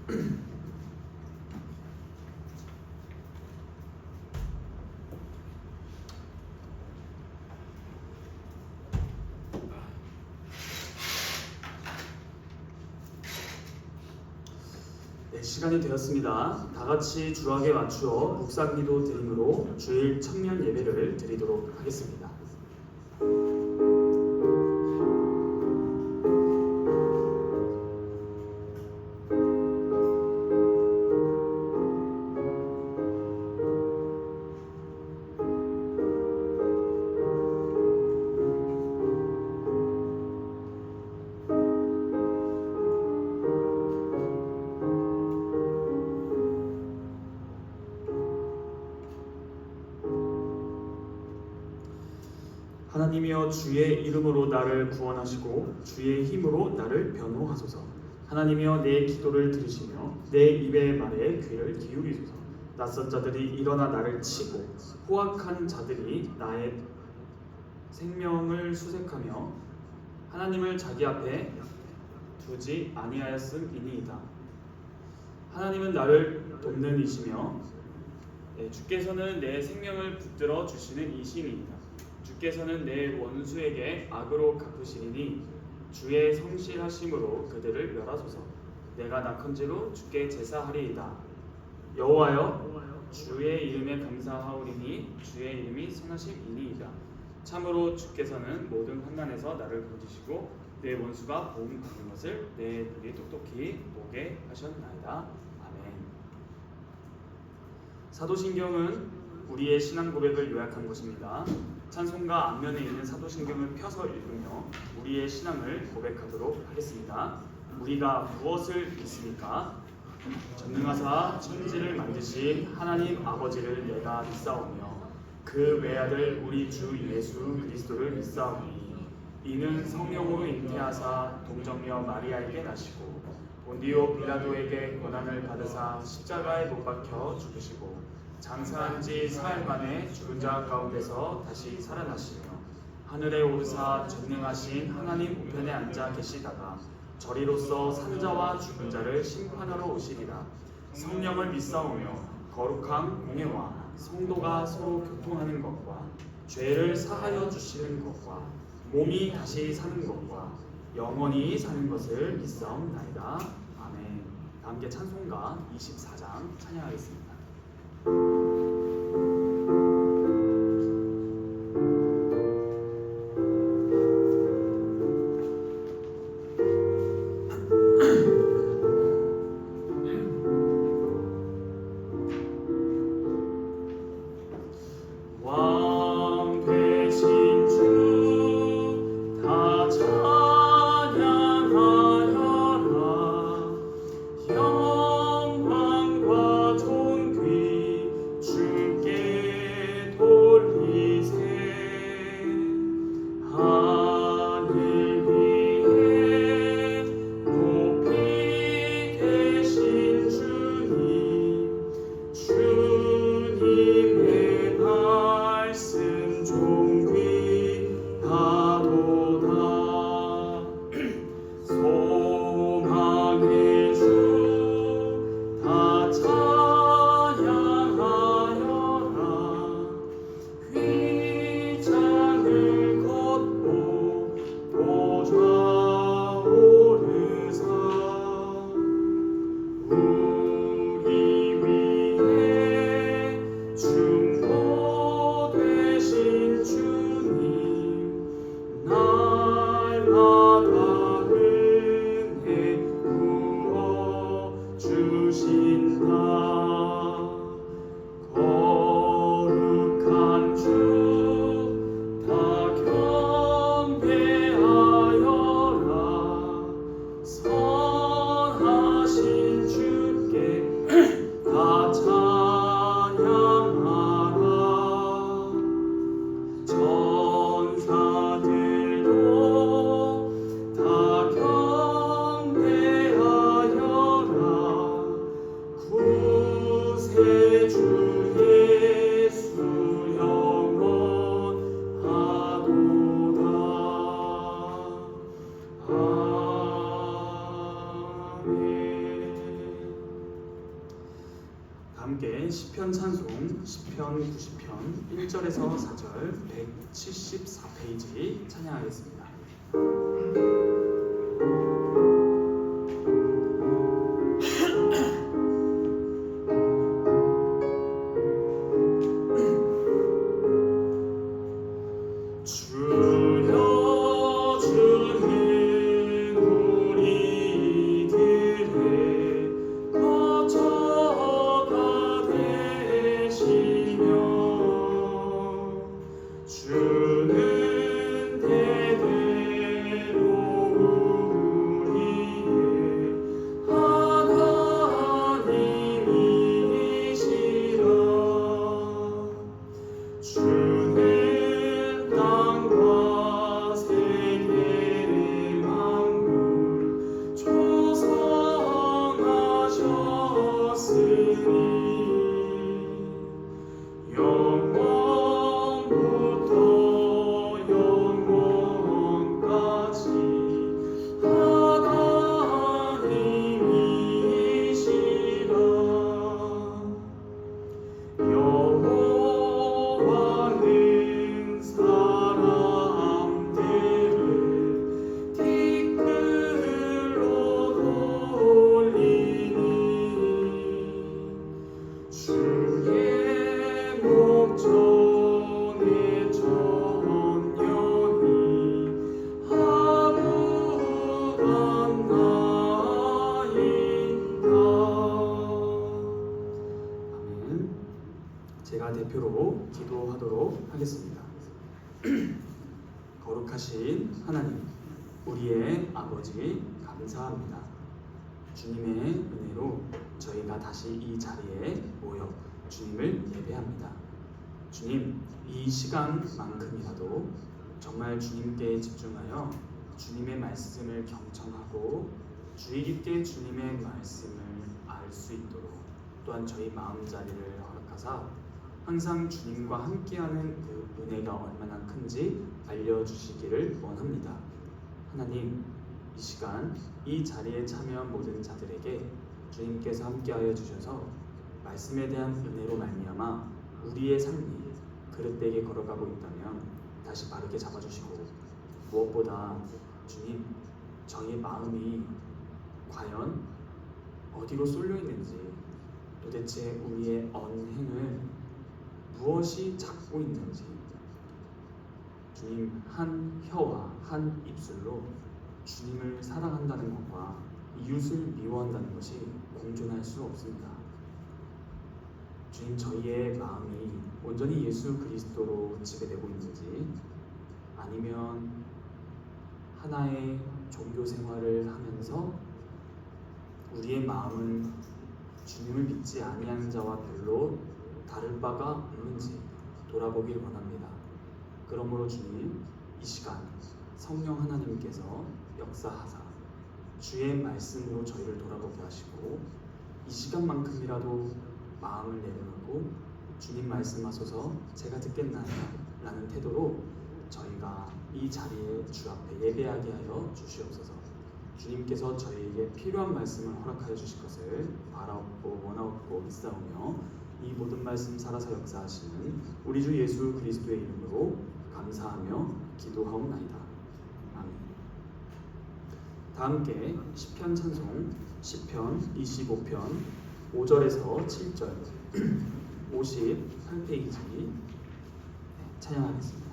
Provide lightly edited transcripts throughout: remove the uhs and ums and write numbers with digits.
네, 시간이 되었습니다. 다 같이 주악에 맞추어 묵상기도 드림으로 주일 청년 예배를 드리도록 하겠습니다. 하나님이여, 주의 이름으로 나를 구원하시고 주의 힘으로 나를 변호하소서. 하나님이여, 내 기도를 들으시며 내 입의 말에 귀를 기울이소서. 낯선 자들이 일어나 나를 치고 포악한 자들이 나의 생명을 수색하며 하나님을 자기 앞에 두지 아니하였음이니이다. 하나님은 나를 돕는 이시며 주께서는 내 생명을 붙들어 주시는 이시니이다. 주께서는 내 원수에게 악으로 갚으시리니 주의 성실하심으로 그들을 멸하소서. 내가 낙헌제로 주께 제사하리이다. 여호와여, 주의 이름에 감사하오리니 주의 이름이 선하심이니이다. 참으로 주께서는 모든 환난에서 나를 건지시고 내 원수가 보험 받는 것을 내 눈이 똑똑히 보게 하셨나이다. 아멘. 사도신경은 우리의 신앙 고백을 요약한 것입니다. 찬송가 앞면에 있는 사도신경을 펴서 읽으며 우리의 신앙을 고백하도록 하겠습니다. 우리가 무엇을 믿습니까? 전능하사 천지를 만드신 하나님 아버지를 내가 믿사오며 그 외아들 우리 주 예수 그리스도를 믿사오니 이는 성령으로 잉태하사 동정녀 마리아에게 나시고 본디오 빌라도에게 고난을 받으사 십자가에 못 박혀 죽으시고 장사한 지 사흘 만에 죽은 자 가운데서 다시 살아나시며 하늘에 오르사 전능하신 하나님 우편에 앉아 계시다가 저리로서 산자와 죽은 자를 심판하러 오시리라. 성령을 믿사오며 거룩한 공예와 성도가 서로 교통하는 것과 죄를 사하여 주시는 것과 몸이 다시 사는 것과 영원히 사는 것을 믿사옵나이다. 아멘. 함께 찬송가 24장 찬양하겠습니다. 시편 90편 1절에서 4절 174페이지 찬양하겠습니다. 제가 대표로 기도하도록 하겠습니다. 거룩하신 하나님, 우리의 아버지 감사합니다. 주님의 은혜로 저희가 다시 이 자리에 모여 주님을 예배합니다. 주님, 이 시간만큼이라도 정말 주님께 집중하여 주님의 말씀을 경청하고 주의 깊게 주님의 말씀을 알 수 있도록 또한 저희 마음자리를 허락하사 항상 주님과 함께하는 그 은혜가 얼마나 큰지 알려주시기를 원합니다. 하나님, 이 시간 이 자리에 참여한 모든 자들에게 주님께서 함께하여 주셔서 말씀에 대한 은혜로 말미암아 우리의 삶이 그릇되게 걸어가고 있다면 다시 바르게 잡아주시고, 무엇보다 주님, 저희 마음이 과연 어디로 쏠려 있는지, 도대체 우리의 언행을 무엇이 잡고 있는지, 주님, 한 혀와 한 입술로 주님을 사랑한다는 것과 이웃을 미워한다는 것이 공존할 수 없습니다. 주님, 저희의 마음이 온전히 예수 그리스도로 지배되고 있는지, 아니면 하나의 종교 생활을 하면서 우리의 마음은 주님을 믿지 아니하는 자와 별로 다를 바가 없는지 돌아보길 원합니다. 그러므로 주님, 이 시간 성령 하나님께서 역사하사 주의 말씀으로 저희를 돌아보게 하시고, 이 시간만큼이라도 마음을 내려놓고 주님 말씀하소서 제가 듣겠나요? 라는 태도로 저희가 이 자리에 주 앞에 예배하게 하여 주시옵소서. 주님께서 저희에게 필요한 말씀을 허락하여 주실 것을 바라옵고 원하옵고 믿사오며, 이 모든 말씀 살아서 역사하시는 우리 주 예수 그리스도의 이름으로 감사하며 기도하옵나이다. 아멘. 다 함께 시편 찬송 시편 25편 5절에서 7절 58페이지 찬양하겠습니다.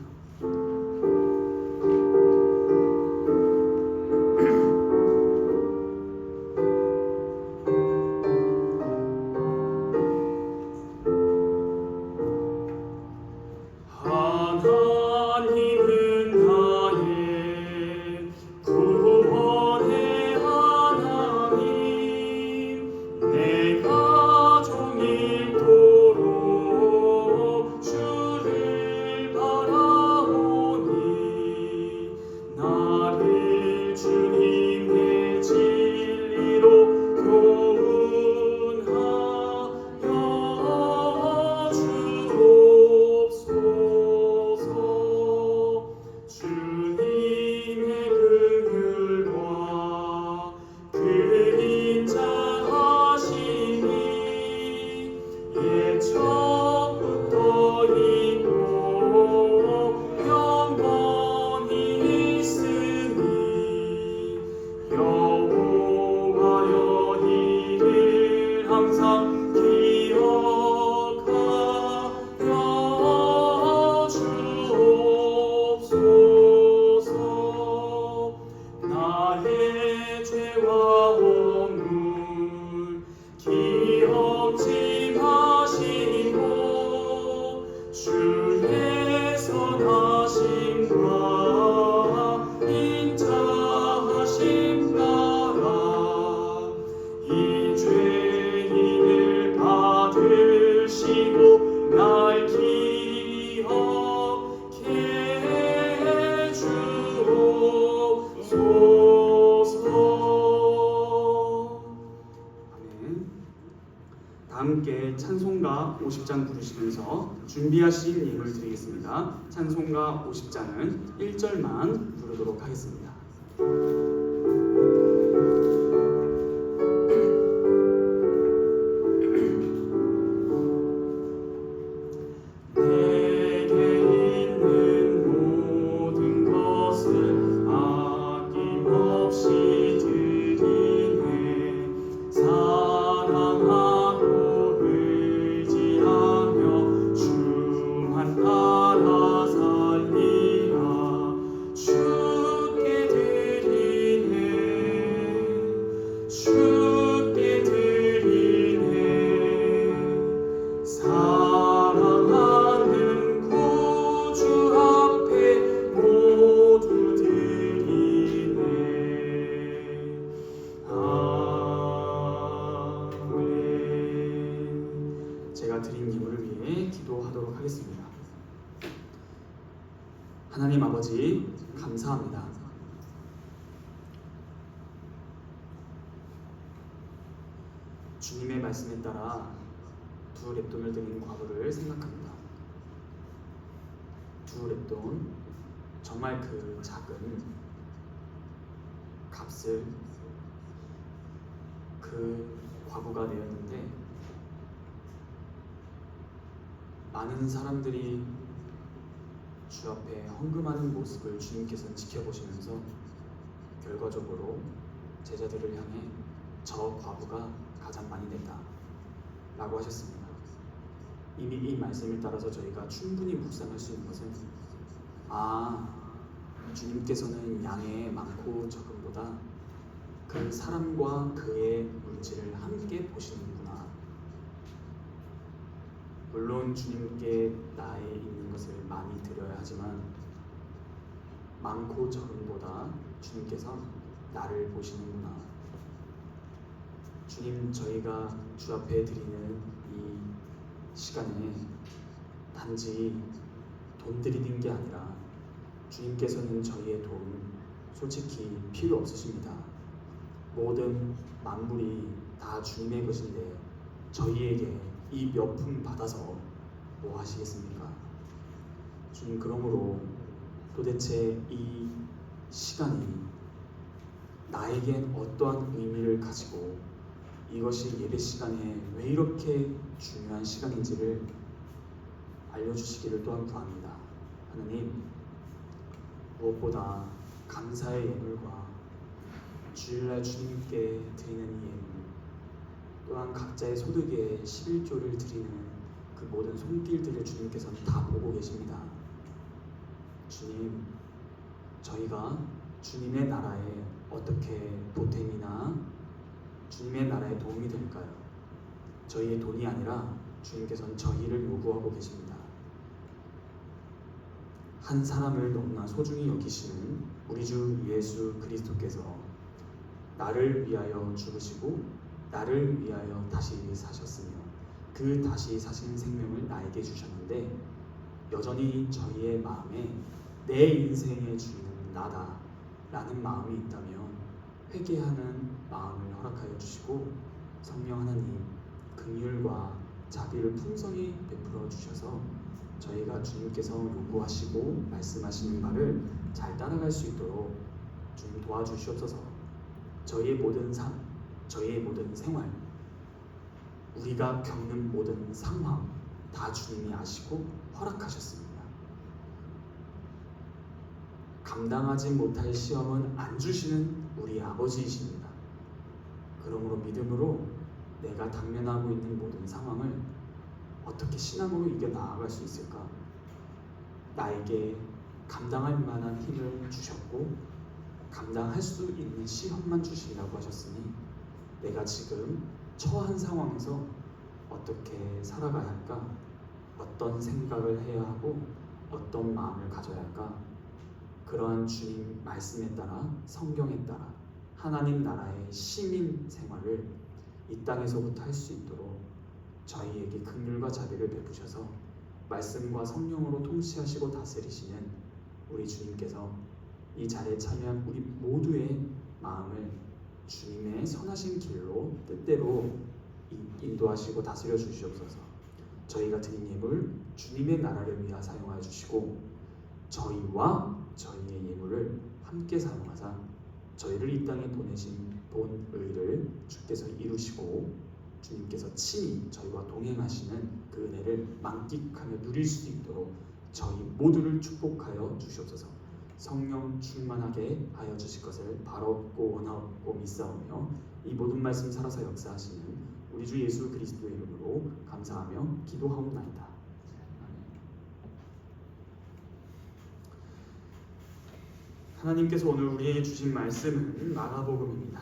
주를 바라보니 50장 부르시면서 준비하신 예물 드리겠습니다. 찬송가 50장은 1절만 부르도록 하겠습니다. 드린 예물을 위해 기도하도록 하겠습니다. 하나님 아버지, 감사합니다. 주님의 말씀에 따라 2렙돈을 드린 과부를 생각합니다. 2렙돈, 정말 그 작은 값을 그 과부가 내었는데 많은 사람들이 주 앞에 헌금하는 모습을 주님께서는 지켜보시면서 결과적으로 제자들을 향해 저 과부가 가장 많이 냈다 라고 하셨습니다. 이미 이 말씀을 따라서 저희가 충분히 묵상할 수 있는 것은 주님께서는 양의 많고 적음보다 그 사람과 그의 물질을 함께 보시는구나. 물론 주님께 나에 있는 것을 많이 드려야 하지만 많고 적음보다 주님께서 나를 보시는구나. 주님, 저희가 주 앞에 드리는 이 시간에 단지 돈 드리는 게 아니라 주님께서는 저희의 돈 솔직히 필요 없으십니다. 모든 만물이 다 주님의 것인데 저희에게 이 몇 푼 받아서 뭐 하시겠습니까? 주님, 그러므로 도대체 이 시간이 나에겐 어떠한 의미를 가지고 이것이 예배 시간에 왜 이렇게 중요한 시간인지를 알려주시기를 또한 구합니다. 하나님, 무엇보다 감사의 예물과 주일날 주님께 드리는 예물, 또한 각자의 소득의 11조를 드리는 그 모든 손길들을 주님께서는 다 보고 계십니다. 주님, 저희가 주님의 나라에 어떻게 보탬이나 주님의 나라에 도움이 될까요? 저희의 돈이 아니라 주님께서는 저희를 요구하고 계십니다. 한 사람을 너무나 소중히 여기시는 우리 주 예수 그리스도께서 나를 위하여 죽으시고 나를 위하여 다시 사셨으며 그 다시 사신 생명을 나에게 주셨는데 여전히 저희의 마음에 내 인생의 주인은 나다 라는 마음이 있다면 회개하는 마음을 허락하여 주시고 성령 하나님 긍휼과 자비를 풍성히 베풀어 주셔서 저희가 주님께서 요구하시고 말씀하시는 바를 잘 따라갈 수 있도록 주님 도와주시옵소서. 저희의 모든 삶, 저희의 모든 생활, 우리가 겪는 모든 상황 다 주님이 아시고 허락하셨습니다. 감당하지 못할 시험은 안 주시는 우리 아버지이십니다. 그러므로 믿음으로 내가 당면하고 있는 모든 상황을 어떻게 신앙으로 이겨 나아갈 수 있을까? 나에게 감당할 만한 힘을 주셨고 감당할 수 있는 시험만 주시라고 하셨으니 내가 지금 처한 상황에서 어떻게 살아가야 할까? 어떤 생각을 해야 하고 어떤 마음을 가져야 할까? 그러한 주님 말씀에 따라 성경에 따라 하나님 나라의 시민 생활을 이 땅에서부터 할 수 있도록 저희에게 긍휼과 자비를 베푸셔서 말씀과 성령으로 통치하시고 다스리시는 우리 주님께서 이 자리에 참여한 우리 모두의 마음을 주님의 선하신 길로 뜻대로 인도하시고 다스려 주시옵소서. 저희가 드린 예물 주님의 나라를 위하여 사용하여 주시고 저희와 저희의 예물을 함께 사용하사 저희를 이 땅에 보내신 본의를 주께서 이루시고 주님께서 친히 저희와 동행하시는 그 은혜를 만끽하며 누릴 수 있도록 저희 모두를 축복하여 주시옵소서. 성령 충만하게 하여 주실 것을 바라옵고 원하옵고 믿사오며 이 모든 말씀 살아서 역사하시는 우리 주 예수 그리스도의 이름으로 감사하며 기도하옵나이다. 하나님께서 오늘 우리에게 주신 말씀은 마가복음입니다.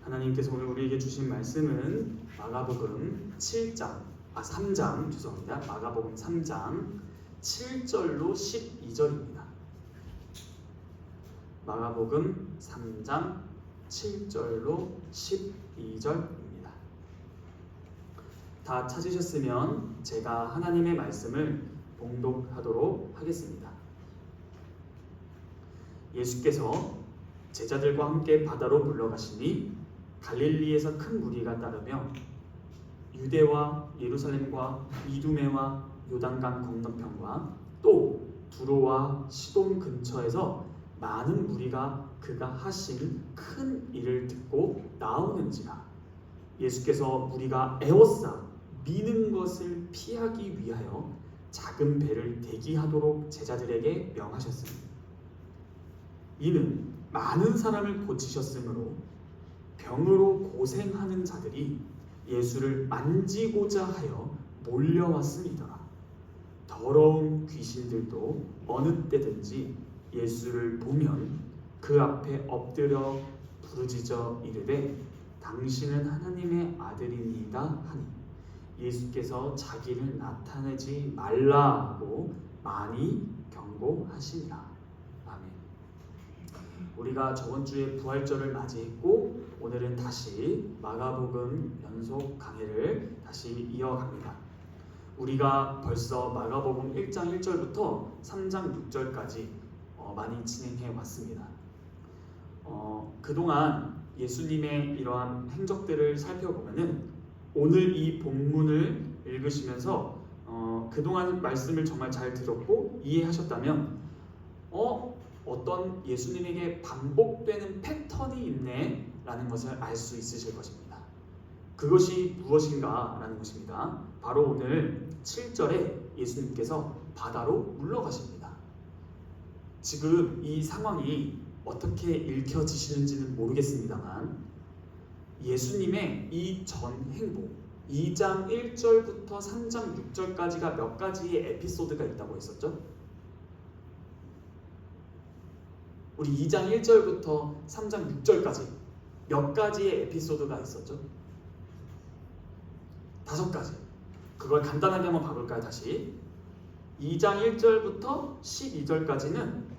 하나님께서 오늘 우리에게 주신 말씀은 마가복음 3장 죄송합니다. 마가복음 3장 7절로 12절입니다. 마가복음 3장 7절로 12절입니다. 다 찾으셨으면 제가 하나님의 말씀을 봉독하도록 하겠습니다. 예수께서 제자들과 함께 바다로 물러가시니 갈릴리에서 큰 무리가 따르며 유대와 예루살렘과 이두메와 요단강 건너편과 또 두로와 시돈 근처에서 많은 무리가 그가 하신 큰 일을 듣고 나오는지라. 예수께서 무리가 애워싸 미는 것을 피하기 위하여 작은 배를 대기하도록 제자들에게 명하셨습니다. 이는 많은 사람을 고치셨으므로 병으로 고생하는 자들이 예수를 만지고자 하여 몰려왔음이더라. 더러운 귀신들도 어느 때든지 예수를 보면 그 앞에 엎드려 부르짖어 이르되 당신은 하나님의 아들이니이다 하니 예수께서 자기를 나타내지 말라고 많이 경고하시니라. 아멘. 우리가 저번 주에 부활절을 맞이했고 오늘은 다시 마가복음 연속 강해를 다시 이어갑니다. 우리가 벌써 마가복음 1장 1절부터 3장 6절까지 많이 진행해 왔습니다. 그동안 예수님의 이러한 행적들을 살펴보면은 오늘 이 본문을 읽으시면서 그동안 말씀을 정말 잘 들었고 이해하셨다면 어떤 예수님에게 반복되는 패턴이 있네 라는 것을 알 수 있으실 것입니다. 그것이 무엇인가 라는 것입니다. 바로 오늘 7절에 예수님께서 바다로 물러가십니다. 지금 이 상황이 어떻게 읽혀지시는지는 모르겠습니다만 예수님의 이 전 행보 2장 1절부터 3장 6절까지가 몇 가지의 에피소드가 있다고 했었죠? 우리 2장 1절부터 3장 6절까지 몇 가지의 에피소드가 있었죠? 5가지. 그걸 간단하게 한번 봐볼까요? 다시 2장 1절부터 12절까지는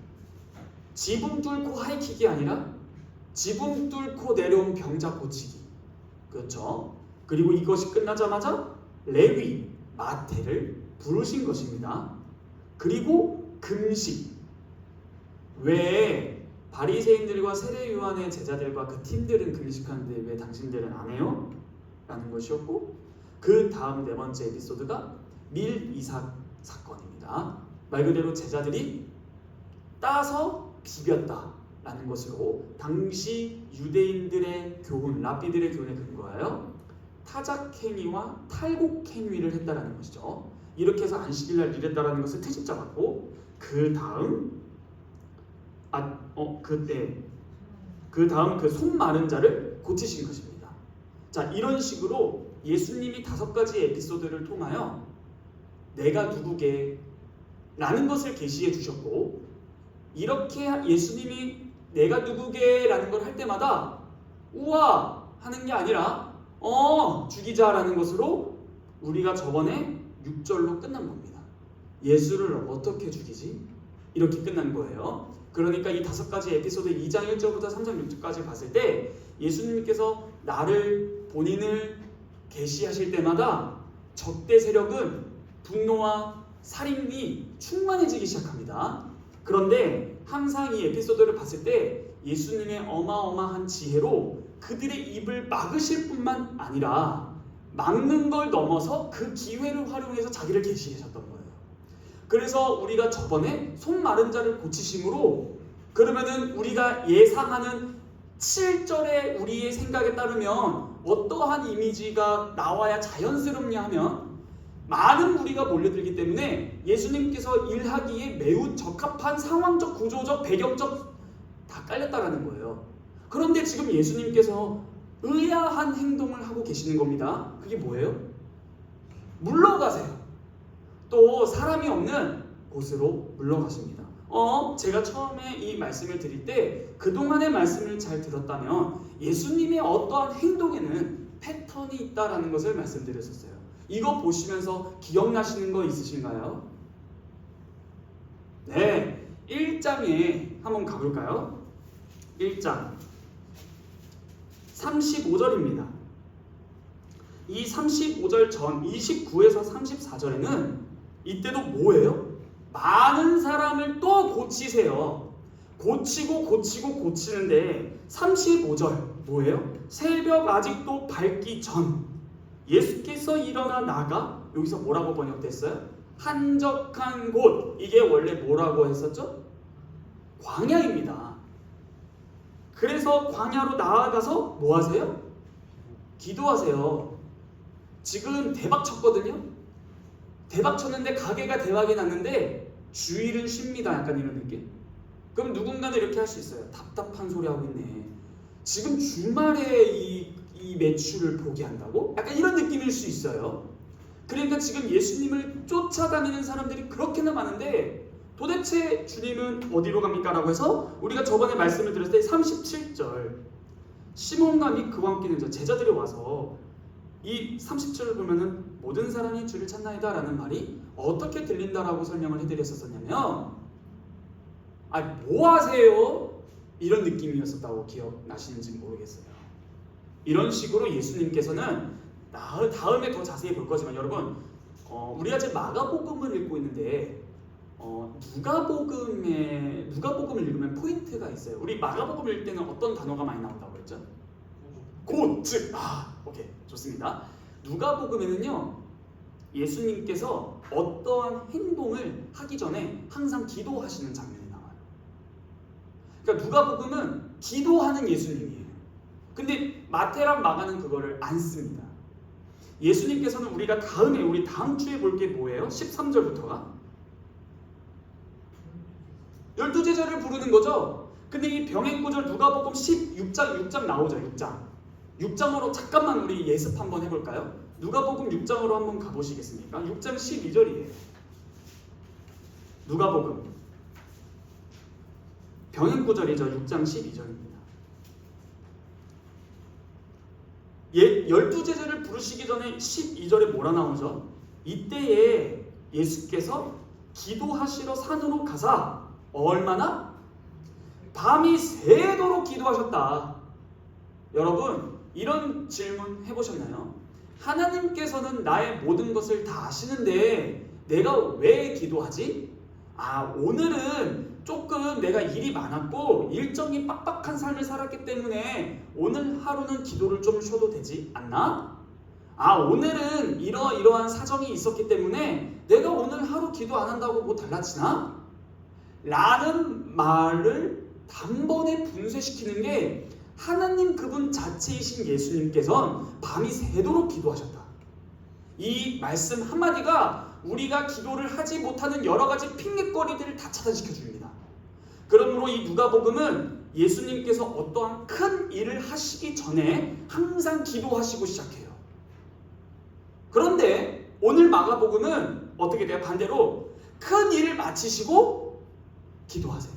지붕 뚫고 하이킥이 아니라 지붕 뚫고 내려온 병자 고치기. 그렇죠? 그리고 이것이 끝나자마자 레위, 마태를 부르신 것입니다. 그리고 금식. 왜 바리새인들과 세례요한의 제자들과 그 팀들은 금식하는데 왜 당신들은 안 해요? 라는 것이었고 그 다음 네 번째 에피소드가 밀이삭 사건입니다. 말 그대로 제자들이 따서 비볐다 라는 것으로 당시 유대인들의 교훈, 랍비들의 교훈에 근거하여 타작행위와 탈곡행위를 했다라는 것이죠. 이렇게 해서 안식일날 일했다라는 것을 트집 잡았고 그 다음 그 손 마른 자를 고치신 것입니다. 자, 이런 식으로 예수님이 5가지 에피소드를 통하여 내가 누구게 라는 것을 계시해 주셨고 이렇게 예수님이 내가 누구게 라는 걸 할 때마다 우와 하는 게 아니라 죽이자라는 것으로 우리가 저번에 6절로 끝난 겁니다. 예수를 어떻게 죽이지? 이렇게 끝난 거예요. 그러니까 이 5가지 에피소드 2장 1절부터 3장 6절까지 봤을 때 예수님께서 나를 본인을 계시하실 때마다 적대 세력은 분노와 살인이 충만해지기 시작합니다. 그런데 항상 이 에피소드를 봤을 때 예수님의 어마어마한 지혜로 그들의 입을 막으실 뿐만 아니라 막는 걸 넘어서 그 기회를 활용해서 자기를 계시하셨던 거예요. 그래서 우리가 저번에 손 마른 자를 고치심으로, 그러면은 우리가 예상하는 7절의 우리의 생각에 따르면 어떠한 이미지가 나와야 자연스럽냐 하면 많은 무리가 몰려들기 때문에 예수님께서 일하기에 매우 적합한 상황적, 구조적, 배경적 다 깔렸다라는 거예요. 그런데 지금 예수님께서 의아한 행동을 하고 계시는 겁니다. 그게 뭐예요? 물러가세요. 또 사람이 없는 곳으로 물러가십니다. 제가 처음에 이 말씀을 드릴 때 그동안의 말씀을 잘 들었다면 예수님의 어떠한 행동에는 패턴이 있다라는 것을 말씀드렸었어요. 이거 보시면서 기억나시는 거 있으신가요? 네, 1장에 한번 가볼까요? 1장 35절입니다. 이 35절 전 29에서 34절에는 이때도 뭐예요? 많은 사람을 또 고치세요. 고치는데 35절 뭐예요? 새벽 아직도 밝기 전 예수께서 일어나 나가, 여기서 뭐라고 번역됐어요? 한적한 곳. 이게 원래 뭐라고 했었죠? 광야입니다. 그래서 광야로 나아가서 뭐 하세요? 기도하세요. 지금 대박 쳤거든요. 대박 쳤는데 가게가 대박이 났는데 주일은 쉽니다. 약간 이런 느낌. 그럼 누군가는 이렇게 할 수 있어요. 답답한 소리 하고 있네. 지금 주말에 이 매출을 포기한다고? 약간 이런 느낌일 수 있어요. 그러니까 지금 예수님을 쫓아다니는 사람들이 그렇게나 많은데 도대체 주님은 어디로 갑니까? 라고 해서 우리가 저번에 말씀을 드렸을 때 37절 시몬과 및 그와 함께 있는 제자들이 와서 이 30절을 보면은 모든 사람이 주를 찾나이다 라는 말이 어떻게 들린다라고 설명을 해드렸었냐면 뭐 하세요? 이런 느낌이었었다고 기억나시는지 모르겠어요. 이런 식으로 예수님께서는 다음에 더 자세히 볼 거지만 여러분 우리가 지금 마가복음을 읽고 있는데 누가복음을 읽으면 포인트가 있어요. 우리 마가복음을 읽을 때는 어떤 단어가 많이 나온다고 했죠? 곧, 즉, 오케이, 좋습니다. 누가복음에는요 예수님께서 어떠한 행동을 하기 전에 항상 기도하시는 장면이 나와요. 그러니까 누가복음은 기도하는 예수님이에요. 근데 마태랑 마가는 그거를 안 씁니다. 예수님께서는 우리가 우리 다음 주에 볼 게 뭐예요? 13절부터가 12제자를 부르는 거죠. 근데 이 병행구절 누가복음 6장 나오죠. 6장으로 잠깐만 우리 예습 한번 해볼까요? 누가복음 6장으로 한번 가보시겠습니까? 6장 12절이에요. 누가복음 병행구절이죠. 6장 12절입니다. 12제자를 부르시기 전에 12절에 뭐라 나오죠? 이때에 예수께서 기도하시러 산으로 가사 얼마나? 밤이 새도록 기도하셨다. 여러분 이런 질문 해보셨나요? 하나님께서는 나의 모든 것을 다 아시는데 내가 왜 기도하지? 오늘은 조금 내가 일이 많았고 일정이 빡빡한 삶을 살았기 때문에 오늘 하루는 기도를 좀 쉬어도 되지 않나? 오늘은 이러한 사정이 있었기 때문에 내가 오늘 하루 기도 안 한다고 뭐 달라지나? 라는 말을 단번에 분쇄시키는 게 하나님 그분 자체이신 예수님께서는 밤이 새도록 기도하셨다. 이 말씀 한마디가 우리가 기도를 하지 못하는 여러 가지 핑계거리들을 다 차단시켜 줍니다. 그러므로 이 누가복음은 예수님께서 어떠한 큰 일을 하시기 전에 항상 기도하시고 시작해요. 그런데 오늘 마가복음은 어떻게 돼요? 반대로 큰 일을 마치시고 기도하세요.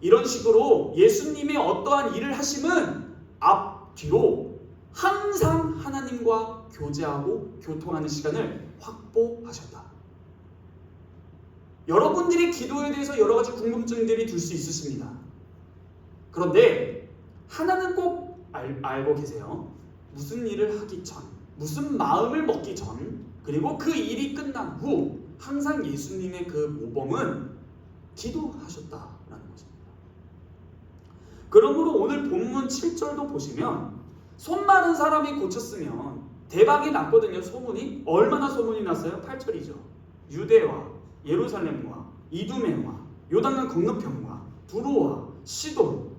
이런 식으로 예수님의 어떠한 일을 하심은 앞뒤로 항상 하나님과 교제하고 교통하는 시간을 확보하셨다. 여러분들이 기도에 대해서 여러 가지 궁금증들이 들 수 있으십니다. 그런데 하나는 꼭 알고 계세요. 무슨 일을 하기 전, 무슨 마음을 먹기 전, 그리고 그 일이 끝난 후 항상 예수님의 그 모범은 기도하셨다라는 것입니다. 그러므로 오늘 본문 7절도 보시면 손 마른 사람이 고쳤으면 대박이 났거든요. 소문이. 얼마나 소문이 났어요? 8절이죠. 유대와 예루살렘과 이두메와 요단강 건너편과 두로와 시돈.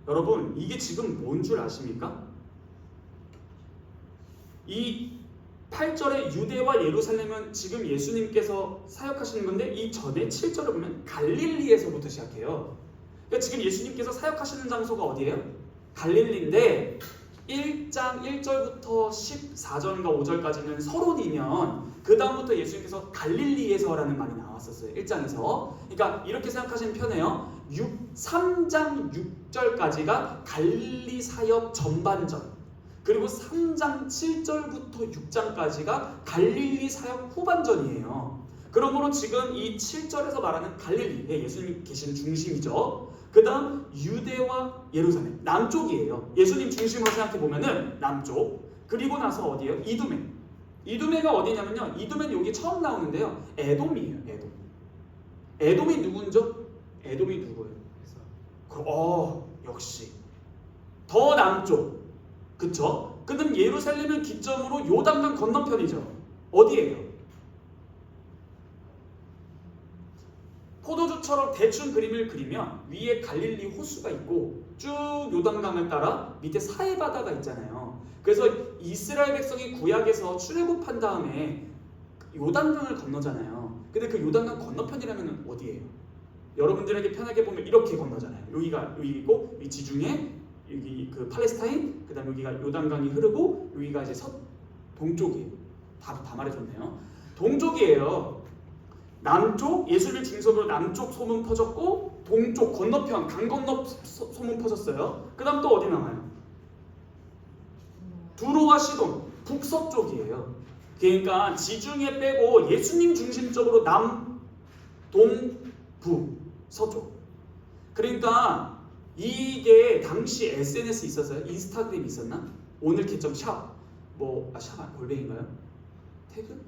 여러분, 이게 지금 뭔 줄 아십니까? 이 8절의 유대와 예루살렘은 지금 예수님께서 사역하시는 건데, 이 전에 7절을 보면 갈릴리에서부터 시작해요. 그러니까 지금 예수님께서 사역하시는 장소가 어디예요? 갈릴리인데 1장 1절부터 14절인가 5절까지는 서론이면 그 다음부터 예수님께서 갈릴리에서라는 말이 나왔었어요. 1장에서. 그러니까 이렇게 생각하시면 편해요. 3장 6절까지가 갈릴리 사역 전반전, 그리고 3장 7절부터 6장까지가 갈릴리 사역 후반전이에요. 그러므로 지금 이 7절에서 말하는 갈릴리, 예수님이 계신 중심이죠. 그 다음 유대와 예루살렘, 남쪽이에요. 예수님 중심으로 생각해보면은 남쪽. 그리고 나서 어디예요? 이두메. 이두메가 어디냐면요, 이두메는 여기 처음 나오는데요, 에돔이에요. 에돔. 에돔이 누군죠? 에돔이 누구예요? 역시 더 남쪽. 그쵸? 그럼 예루살렘을 기점으로 요단강 건너편이죠. 어디예요? 포도주처럼 대충 그림을 그리면 위에 갈릴리 호수가 있고 쭉 요단강을 따라 밑에 사해바다가 있잖아요. 그래서 이스라엘 백성이 구약에서 출애굽한 다음에 요단강을 건너잖아요. 근데 그 요단강 건너편이라면 어디예요? 여러분들에게 편하게 보면 이렇게 건너잖아요. 여기가 여기고 이 지중해, 여기 그 팔레스타인, 그 다음 여기가 요단강이 흐르고 여기가 이제 동쪽이에요. 다 말해줬네요. 동쪽이에요. 남쪽, 예수를 중심으로 남쪽 소문 퍼졌고, 동쪽 건너편 강 건너 소문 퍼졌어요. 그 다음 또 어디 나와요? 두로와 시돈, 북서쪽이에요. 그러니까 지중해 빼고 예수님 중심적으로 남, 동, 북, 서쪽. 그러니까 이게 당시 SNS 있었어요? 인스타그램 있었나? 오늘 개점 샵, 샵 골뱅인가요? 태그?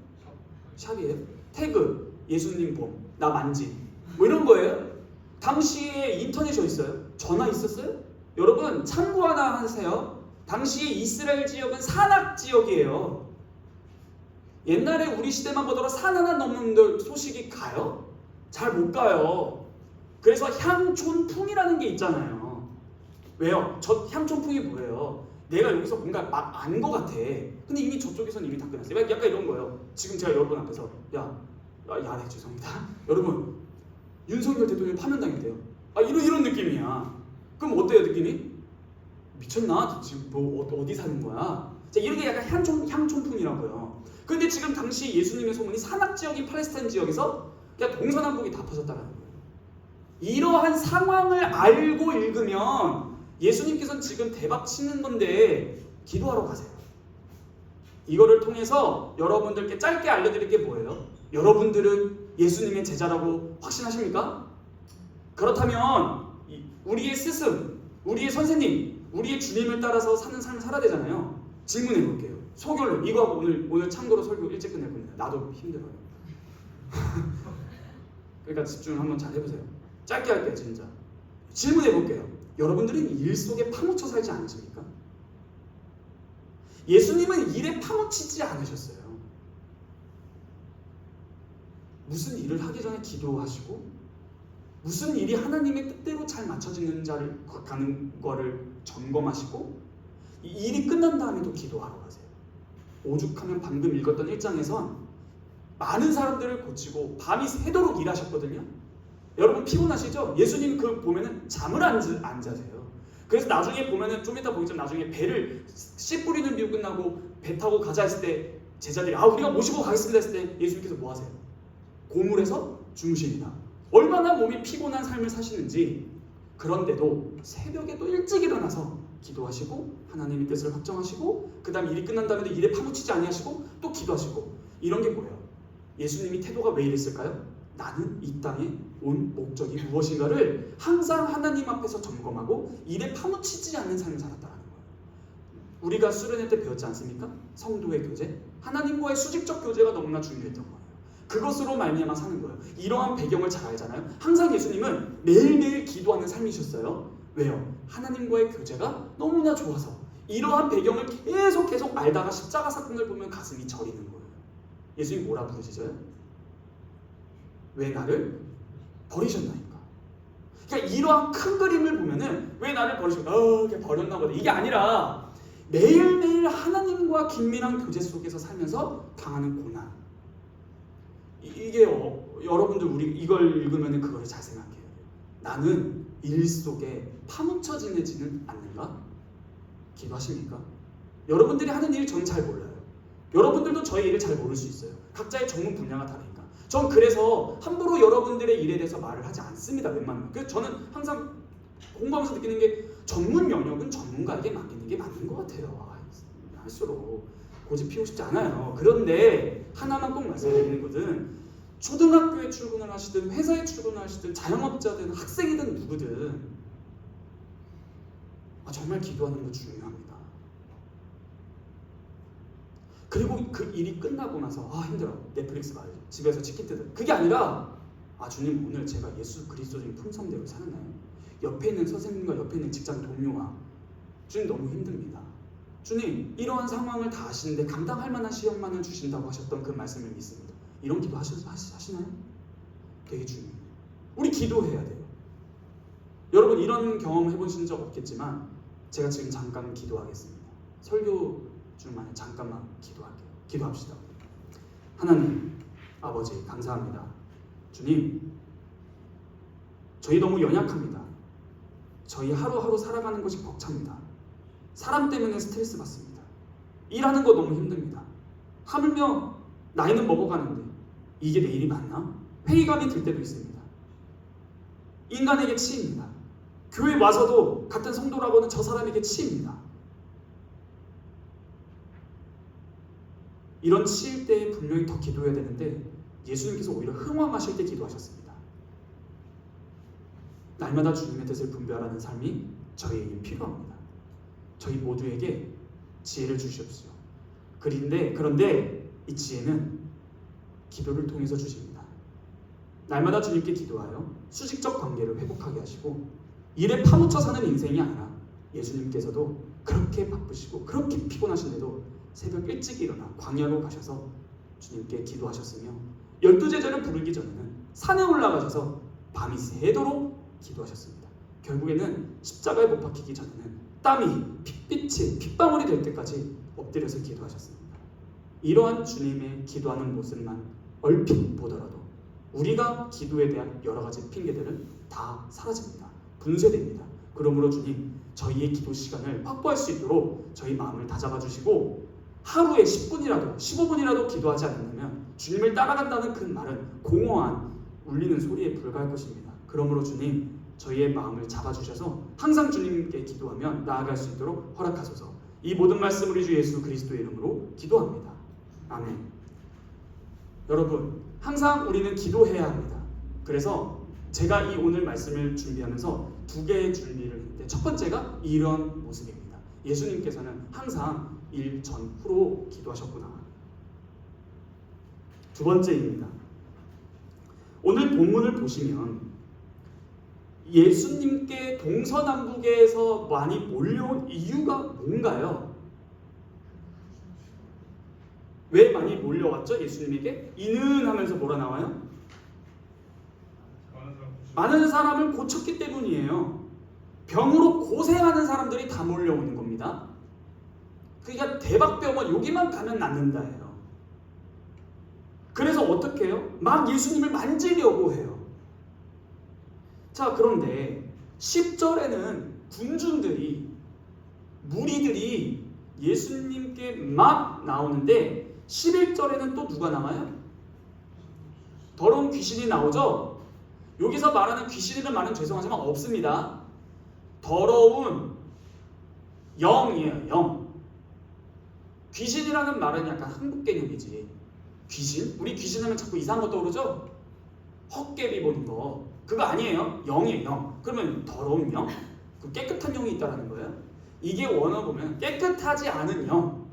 샵이에요? 태그, 예수님 봄, 나 만지, 이런 거예요. 당시에 인터넷이 있어요? 전화 있었어요? 여러분 참고 하나 하세요. 당시에 이스라엘 지역은 산악 지역이에요. 옛날에 우리 시대만 보더라도 산 하나 넘는 소식이 가요? 잘 못 가요. 그래서 향촌풍이라는 게 있잖아요. 왜요? 저 향촌풍이 뭐예요? 내가 여기서 뭔가 안 거 같아. 근데 이미 저쪽에서는 이미 다 끝났어요. 약간 이런 거예요. 지금 제가 여러분 앞에서 네, 죄송합니다. 여러분, 윤석열 대통령 파면당했대요. 이런 느낌이야. 그럼 어때요, 느낌이? 미쳤나? 지금 어디 사는 거야? 자, 이런 게 약간 향촌풍이라고요. 근데 지금 당시 예수님의 소문이 산악 지역인 팔레스타인 지역에서 그냥 동서남북이 다 퍼졌다는 거예요. 이러한 상황을 알고 읽으면 예수님께서는 지금 대박 치는 건데 기도하러 가세요. 이거를 통해서 여러분들께 짧게 알려드릴 게 뭐예요? 여러분들은 예수님의 제자라고 확신하십니까? 그렇다면 우리의 스승, 우리의 선생님, 우리의 주님을 따라서 사는 삶을 살아야 되잖아요. 질문해 볼게요. 소결로 이거 하고 오늘 참고로 설교 일찍 끝낼 겁니다. 나도 힘들어요. 그러니까 집중 한번 잘 해보세요. 짧게 할게요, 진짜. 질문해 볼게요. 여러분들은 일 속에 파묻혀 살지 않으십니까? 예수님은 일에 파묻히지 않으셨어요. 무슨 일을 하기 전에 기도하시고, 무슨 일이 하나님의 뜻대로 잘 맞춰지는지 가는 거를 점검하시고, 이 일이 끝난 다음에도 기도하러 가세요. 오죽하면 방금 읽었던 1장에선 많은 사람들을 고치고 밤이 새도록 일하셨거든요. 여러분 피곤하시죠? 예수님 보면은 잠을 안 자세요. 그래서 나중에 보면은 좀 이따 보겠지만 나중에 배를 씨 뿌리는 비유 끝나고 배 타고 가자 했을 때 제자들이 우리가 모시고 가겠습니다 했을 때 예수님께서 뭐 하세요? 고물에서 주무십니다. 얼마나 몸이 피곤한 삶을 사시는지. 그런데도 새벽에 또 일찍 일어나서 기도하시고 하나님의 뜻을 확정하시고 그 다음 일이 끝난 다음에도 일에 파묻히지 아니하시고 또 기도하시고. 이런 게 뭐예요? 예수님이 태도가 왜 이랬을까요? 나는 이 땅에 온 목적이 무엇인가를 항상 하나님 앞에서 점검하고 일에 파묻히지 않는 삶을 살았다는 거예요. 우리가 수련회 때 배웠지 않습니까? 성도의 교제, 하나님과의 수직적 교제가 너무나 중요했던 거예요. 그것으로 말미암아 사는 거예요. 이러한 배경을 잘 알잖아요. 항상 예수님은 매일매일 기도하는 삶이셨어요. 왜요? 하나님과의 교제가 너무나 좋아서 이러한 배경을 계속 알다가 십자가 사건을 보면 가슴이 저리는 거예요. 예수님이 뭐라 부르짖어요? 왜 나를 버리셨나이까. 그러니까 이러한 큰 그림을 보면은 왜 나를 버리셨나? 그냥 버렸나 보다. 이게 아니라 매일매일 하나님과 긴밀한 교제 속에서 살면서 당하는 고난. 이게 여러분들 우리 이걸 읽으면 그거를 잘 생각해요. 나는 일 속에 파묻혀 지내지는 않는가? 기도하십니까? 여러분들이 하는 일 저는 잘 몰라요. 여러분들도 저의 일을 잘 모를 수 있어요. 각자의 전문 분야가 다르니까. 전 그래서 함부로 여러분들의 일에 대해서 말을 하지 않습니다. 웬만하면. 그래서 저는 항상 공부하면서 느끼는 게 전문 영역은 전문가에게 맡기는 게 맞는 것 같아요. 할수록 고집 피우고 싶지 않아요. 그런데 하나만 꼭 말씀드리는 것은 초등학교에 출근을 하시든 회사에 출근을 하시든 자영업자든 학생이든 누구든 정말 기도하는 거 중요합니다. 그리고 그 일이 끝나고 나서 힘들어. 넷플릭스 봐야지. 집에서 치킨 뜯어. 그게 아니라 주님 오늘 제가 예수 그리스도적인 품성대로 살았나요? 옆에 있는 선생님과 옆에 있는 직장 동료와 주님 너무 힘듭니다. 주님 이러한 상황을 다 아시는데 감당할 만한 시험만을 주신다고 하셨던 그 말씀을 믿습니다. 이런 기도 하시나요? 되게 중요해요. 우리 기도해야 돼요. 여러분 이런 경험 해보신 적 없겠지만 제가 지금 잠깐 기도하겠습니다. 설교 중만에 잠깐만 기도할게요. 기도합시다. 하나님 아버지 감사합니다. 주님 저희 너무 연약합니다. 저희 하루하루 살아가는 것이 벅찹니다. 사람 때문에 스트레스 받습니다. 일하는 거 너무 힘듭니다. 하물며 나이는 먹어가는데 이게 내일이 맞나? 회의감이 들 때도 있습니다. 인간에게 치입니다. 교회 와서도 같은 성도라고는 저 사람에게 치입니다. 이런 치일 때에 분명히 더 기도해야 되는데 예수님께서 오히려 흥황하실 때 기도하셨습니다. 날마다 주님의 뜻을 분별하는 삶이 저희에게 필요합니다. 저희 모두에게 지혜를 주시옵소서. 그런데 이 지혜는 기도를 통해서 주십니다. 날마다 주님께 기도하여 수직적 관계를 회복하게 하시고 일에 파묻혀 사는 인생이 아니라 예수님께서도 그렇게 바쁘시고 그렇게 피곤하신데도 새벽 일찍 일어나 광야로 가셔서 주님께 기도하셨으며 12제자를 부르기 전에는 산에 올라가셔서 밤이 새도록 기도하셨습니다. 결국에는 십자가에 못 박히기 전에는 땀이 핏빛이 핏방울이 될 때까지 엎드려서 기도하셨습니다. 이러한 주님의 기도하는 모습만 얼핏 보더라도 우리가 기도에 대한 여러 가지 핑계들은 다 사라집니다. 분쇄됩니다. 그러므로 주님 저희의 기도 시간을 확보할 수 있도록 저희 마음을 다잡아 주시고 하루에 10분이라도 15분이라도 기도하지 않는다면 주님을 따라간다는 그 말은 공허한 울리는 소리에 불과할 것입니다. 그러므로 주님 저희의 마음을 잡아주셔서 항상 주님께 기도하며 나아갈 수 있도록 허락하소서. 이 모든 말씀 우리 주 예수 그리스도의 이름으로 기도합니다. 아멘. 여러분 항상 우리는 기도해야 합니다. 그래서 제가 이 오늘 말씀을 준비하면서 두 개의 준비를 했는데 첫 번째가 이런 모습입니다. 예수님께서는 항상 일 전후로 기도하셨구나. 두 번째입니다. 오늘 본문을 보시면 예수님께 동서남북에서 많이 몰려온 이유가 뭔가요? 왜 많이 몰려왔죠? 예수님에게? 이는 하면서 뭐라 나와요? 많은 사람을 고쳤기 때문이에요. 병으로 고생하는 사람들이 다 몰려오는 겁니다. 그러니까 대박병원 여기만 가면 낫는다예요. 그래서 어떻게 해요? 막 예수님을 만지려고 해요. 자, 그런데 10절에는 군중들이 무리들이 예수님께 막 나오는데 11절에는 또 누가 나와요? 더러운 귀신이 나오죠? 여기서 말하는 귀신이라는 말은 죄송하지만 없습니다. 더러운 영이에요. 영. 귀신이라는 말은 약간 한국 개념이지. 귀신? 우리 귀신 하면 자꾸 이상한 거 떠오르죠? 헛개비 보는 거. 그거 아니에요. 영이에요. 영. 그러면 더러운 영? 그 깨끗한 영이 있다는 거예요? 이게 원어 보면 깨끗하지 않은 영.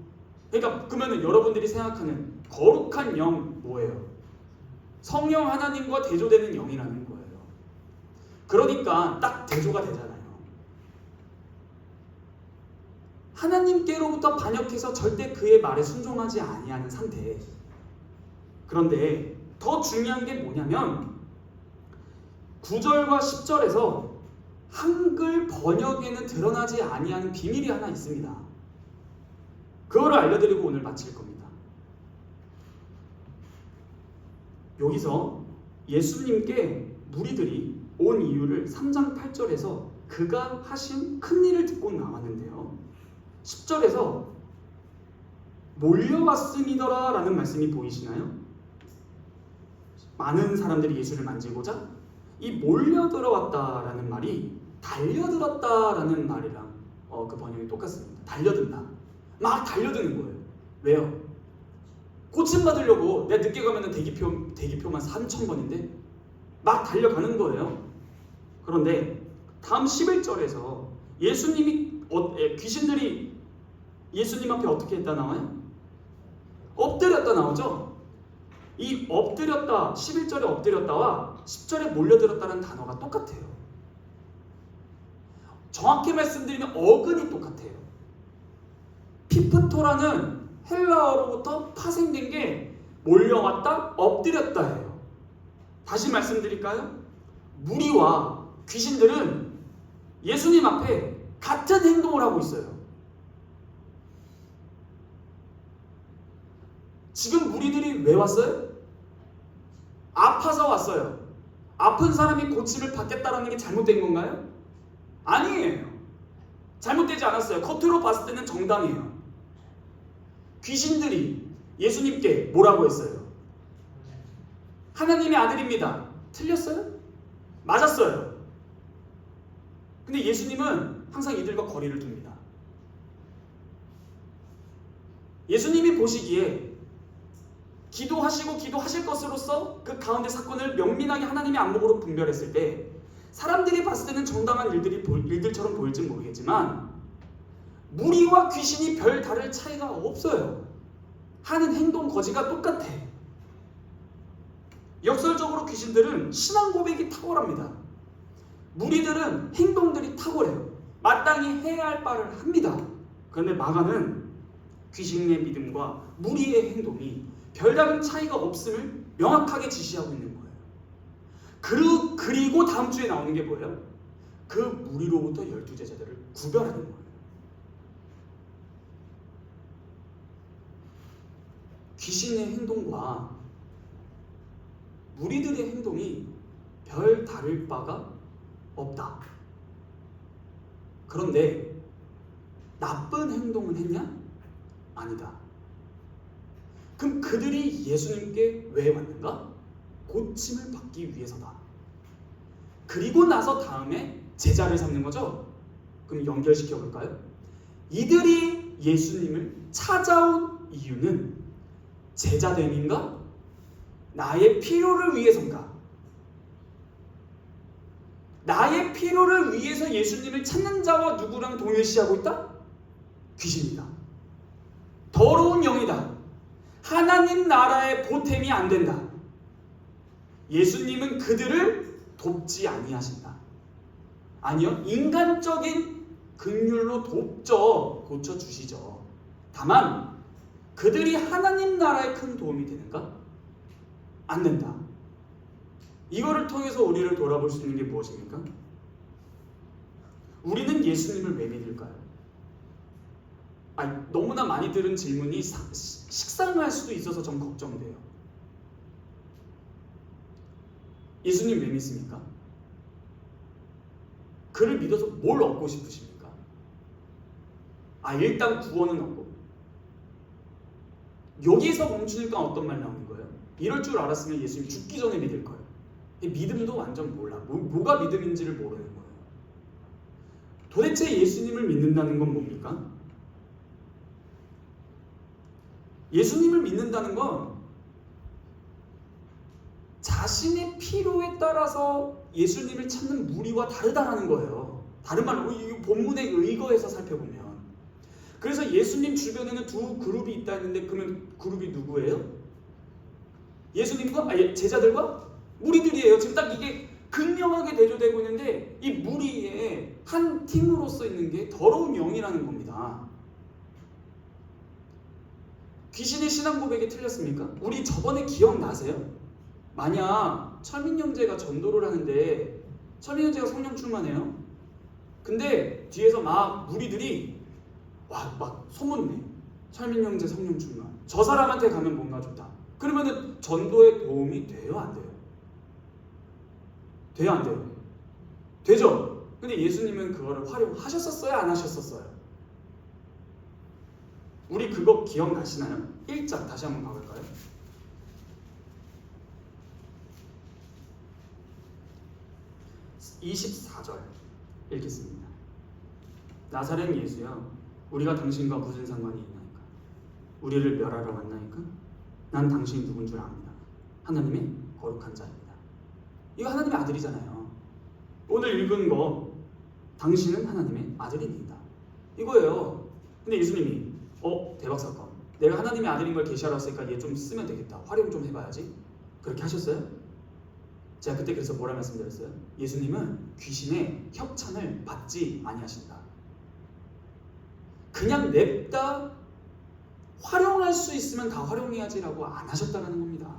그러니까 그러면 여러분들이 생각하는 거룩한 영 뭐예요? 성령 하나님과 대조되는 영이라는 거예요. 그러니까 딱 대조가 되잖아요. 하나님께로부터 반역해서 절대 그의 말에 순종하지 아니하는 상태. 그런데 더 중요한 게 뭐냐면 9절과 10절에서 한글 번역에는 드러나지 아니하는 비밀이 하나 있습니다. 그거를 알려드리고 오늘 마칠 겁니다. 여기서 예수님께 무리들이 온 이유를 3장 8절에서 그가 하신 큰 일을 듣고 나왔는데요. 10절에서 몰려왔음이더라 라는 말씀이 보이시나요? 많은 사람들이 예수를 만지고자 이 몰려들어왔다라는 말이 달려들었다라는 말이랑 그 번역이 똑같습니다. 달려든다. 막 달려드는 거예요. 왜요? 고침받으려고 내가 늦게 가면 대기표만 3,000번인데 막 달려가는 거예요. 그런데 다음 11절에서 귀신들이 예수님 앞에 어떻게 했다 나와요? 엎드렸다 나오죠? 이 엎드렸다, 11절에 엎드렸다와 10절에 몰려들었다는 단어가 똑같아요. 정확히 말씀드리면 어근이 똑같아요. 피프토라는 헬라어로부터 파생된 게 몰려왔다, 엎드렸다예요. 다시 말씀드릴까요? 무리와 귀신들은 예수님 앞에 같은 행동을 하고 있어요. 지금 무리들이 왜 왔어요? 아파서 왔어요. 아픈 사람이 고침을 받겠다라는 게 잘못된 건가요? 아니에요. 잘못되지 않았어요. 겉으로 봤을 때는 정당해요. 귀신들이 예수님께 뭐라고 했어요? 하나님의 아들입니다. 틀렸어요? 맞았어요. 근데 예수님은 항상 이들과 거리를 둡니다. 예수님이 보시기에 기도하시고 기도하실 것으로서 그 가운데 사건을 명민하게 하나님의 안목으로 분별했을 때 사람들이 봤을 때는 정당한 일들처럼 보일지 모르겠지만 무리와 귀신이 별 다를 차이가 없어요. 하는 행동 거지가 똑같아. 역설적으로 귀신들은 신앙 고백이 탁월합니다. 무리들은 행동들이 탁월해요. 마땅히 해야 할 바를 합니다. 그런데 마가는 귀신의 믿음과 무리의 행동이 별다른 차이가 없음을 명확하게 지시하고 있는 거예요. 그리고 다음 주에 나오는 게 뭐예요? 그 무리로부터 12제자들을 구별하는 거예요. 귀신의 행동과 무리들의 행동이 별 다를 바가 없다. 그런데 나쁜 행동을 했냐? 아니다. 그럼 그들이 예수님께 왜 왔는가? 고침을 받기 위해서다. 그리고 나서 다음에 제자를 삼는 거죠? 그럼 연결시켜 볼까요? 이들이 예수님을 찾아온 이유는 제자됨인가? 나의 필요를 위해서인가? 나의 필요를 위해서 예수님을 찾는 자와 누구랑 동일시하고 있다? 귀신이다. 더러운 영이다. 하나님 나라의 보탬이 안 된다. 예수님은 그들을 돕지 아니하신다. 아니요, 인간적인 긍휼로 돕죠. 고쳐주시죠. 다만 그들이 하나님 나라에 큰 도움이 되는가? 안 된다. 이거를 통해서 우리를 돌아볼 수 있는 게 무엇입니까? 우리는 예수님을 왜 믿을까요? 너무나 많이 들은 질문이 식상할 수도 있어서 좀 걱정돼요. 예수님 왜 믿습니까? 그를 믿어서 뭘 얻고 싶으십니까? 일단 구원은 얻고. 여기서 멈추니까 어떤 말 나오는 거예요? 이럴 줄 알았으면 예수님이 죽기 전에 믿을 거예요. 믿음도 완전 몰라. 뭐가 믿음인지를 모르는 거예요. 도대체 예수님을 믿는다는 건 뭡니까? 예수님을 믿는다는 건 자신의 필요에 따라서 예수님을 찾는 무리와 다르다라는 거예요. 다른 말로 이 본문에 의거해서 살펴보면. 그래서 예수님 주변에는 두 그룹이 있다 했는데 그러면 그룹이 누구예요? 예수님과 제자들과 무리들이에요. 지금 딱 이게 극명하게 대조되고 있는데 이 무리의 한 팀으로서 있는 게 더러운 영이라는 겁니다. 귀신의 신앙 고백이 틀렸습니까? 우리 저번에 기억나세요? 만약 철민 형제가 전도를 하는데 철민 형제가 성령 충만해요. 근데 뒤에서 막 무리들이 막 소문내. 철민 형제 성령 충만. 저 사람한테 가면 뭔가 좋다. 그러면은 전도에 도움이 돼요, 안 돼요? 돼요, 안 돼요? 되죠? 근데 예수님은 그거를 활용하셨었어요, 안 하셨었어요? 우리 그거 기억나시나요? 1장 다시 한번 봐볼까요? (24절) 읽겠습니다. 나사렛 예수여, 우리가 당신과 무슨 상관이 있나이까? 우리를 멸하러 왔나이까? 난 당신이 누군 줄 압니다. 하나님의 거룩한 자입니다. 이거 하나님의 아들이잖아요. 오늘 읽은 거 당신은 하나님의 아들입니다. 이거예요. 근데 예수님이 대박 사건. 내가 하나님의 아들인 걸 계시하러 왔으니까 얘 좀 쓰면 되겠다. 활용 좀 해봐야지. 그렇게 하셨어요? 제가 그때 그래서 뭐라 말씀드렸어요? 예수님은 귀신의 협찬을 받지 아니하신다. 그냥 냅다 활용할 수 있으면 다 활용해야지라고 안 하셨다는 겁니다.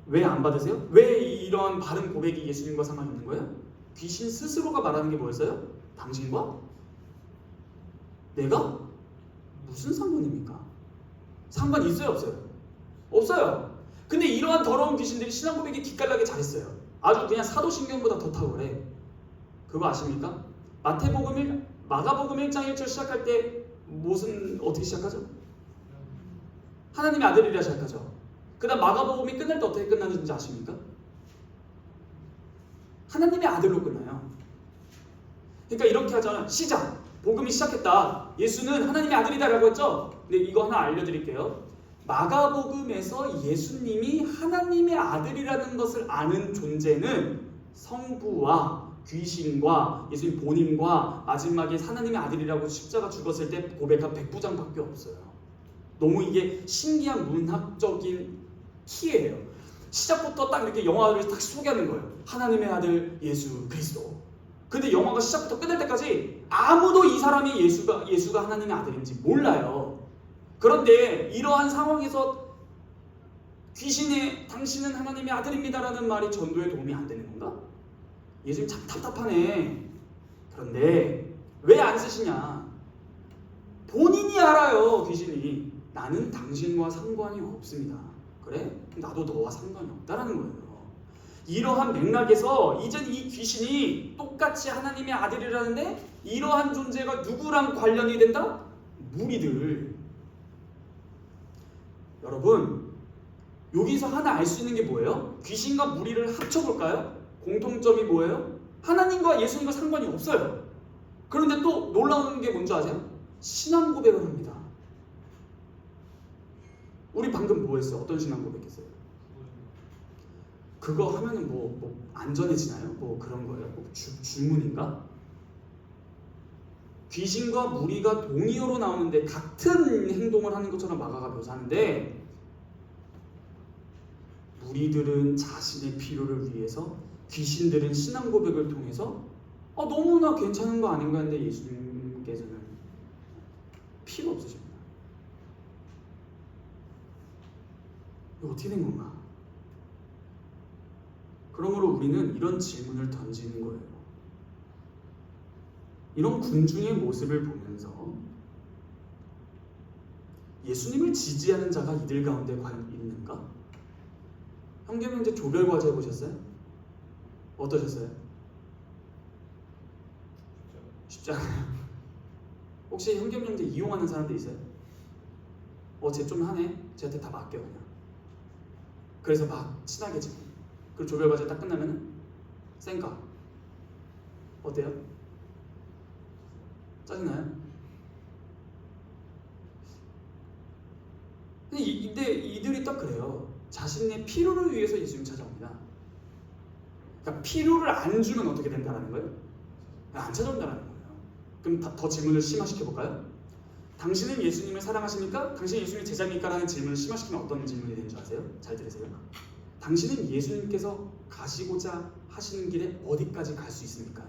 왜 안 받으세요? 왜 이러한 바른 고백이 예수님과 상관이 없는 거예요? 귀신 스스로가 말하는 게 뭐였어요? 당신과 내가 무슨 상관입니까? 상관 있어요, 없어요? 없어요. 근데 이러한 더러운 귀신들이 신앙 고백이 기깔나게 잘했어요. 아주 그냥 사도신경보다 더 탁월해. 그거 아십니까? 마가복음 1장 1절 시작할 때 어떻게 시작하죠? 하나님의 아들이라 시작하죠. 그 다음 마가복음이 끝날 때 어떻게 끝나는지 아십니까? 하나님의 아들로 끝나요. 그러니까 이렇게 하잖아요. 시작! 복음이 시작했다. 예수는 하나님의 아들이다 라고 했죠? 근데 이거 하나 알려드릴게요. 마가복음에서 예수님이 하나님의 아들이라는 것을 아는 존재는 성부와 귀신과 예수님 본인과 마지막에 하나님의 아들이라고 십자가 죽었을 때 고백한 백부장밖에 없어요. 너무 이게 신기한 문학적인 키예요. 시작부터 딱 이렇게 영화를 딱 소개하는 거예요. 하나님의 아들 예수 그리스도. 근데 영화가 시작부터 끝날 때까지 아무도 이 사람이 예수가 하나님의 아들인지 몰라요. 그런데 이러한 상황에서 당신은 하나님의 아들입니다라는 말이 전도에 도움이 안 되는 건가? 예수님 참 답답하네. 그런데 왜 안 쓰시냐? 본인이 알아요. 귀신이 나는 당신과 상관이 없습니다. 그래? 나도 너와 상관이 없다라는 거예요. 이러한 맥락에서 이젠 이 귀신이 똑같이 하나님의 아들이라는데 이러한 존재가 누구랑 관련이 된다? 무리들. 여러분, 여기서 하나 알 수 있는 게 뭐예요? 귀신과 무리를 합쳐볼까요? 공통점이 뭐예요? 하나님과 예수님과 상관이 없어요. 그런데 또 놀라운 게 뭔지 아세요? 신앙 고백을 합니다. 우리 방금 뭐 했어요? 어떤 신앙 고백했어요? 그거 하면은 뭐 안전해지나요? 뭐 그런 거예요? 뭐 주문인가? 귀신과 무리가 동의어로 나오는데 같은 행동을 하는 것처럼 마가가 묘사하는데 무리들은 자신의 필요를 위해서 귀신들은 신앙 고백을 통해서 너무나 괜찮은 거 아닌가 했는데 예수님께서는 필요 없으십니다. 이거 어떻게 된 건가? 그러므로 우리는 이런 질문을 던지는 거예요. 이런 군중의 모습을 보면서 예수님을 지지하는 자가 이들 가운데 과연 있는가? 형제명제 조별과제 해보셨어요? 어떠셨어요? 쉽지 않아요. 혹시 형제명제 이용하는 사람들 있어요? 쟤 좀 하네? 쟤한테 다 맡겨 그냥. 그래서 막 친하게 지내. 그리고 조별과제 딱 끝나면은 쌩까. 어때요? 짜증나요? 근데 이들이 딱 그래요. 자신의 필요를 위해서 예수님 찾아옵니다. 그러니까 필요를 안 주면 어떻게 된다는 거예요? 안 찾아온다는 거예요. 그럼 더 질문을 심화시켜볼까요? 당신은 예수님을 사랑하십니까? 당신은 예수님의 제자입니까? 라는 질문을 심화시키면 어떤 질문이 되는 줄 아세요? 잘 들으세요. 당신은 예수님께서 가시고자 하시는 길에 어디까지 갈 수 있습니까?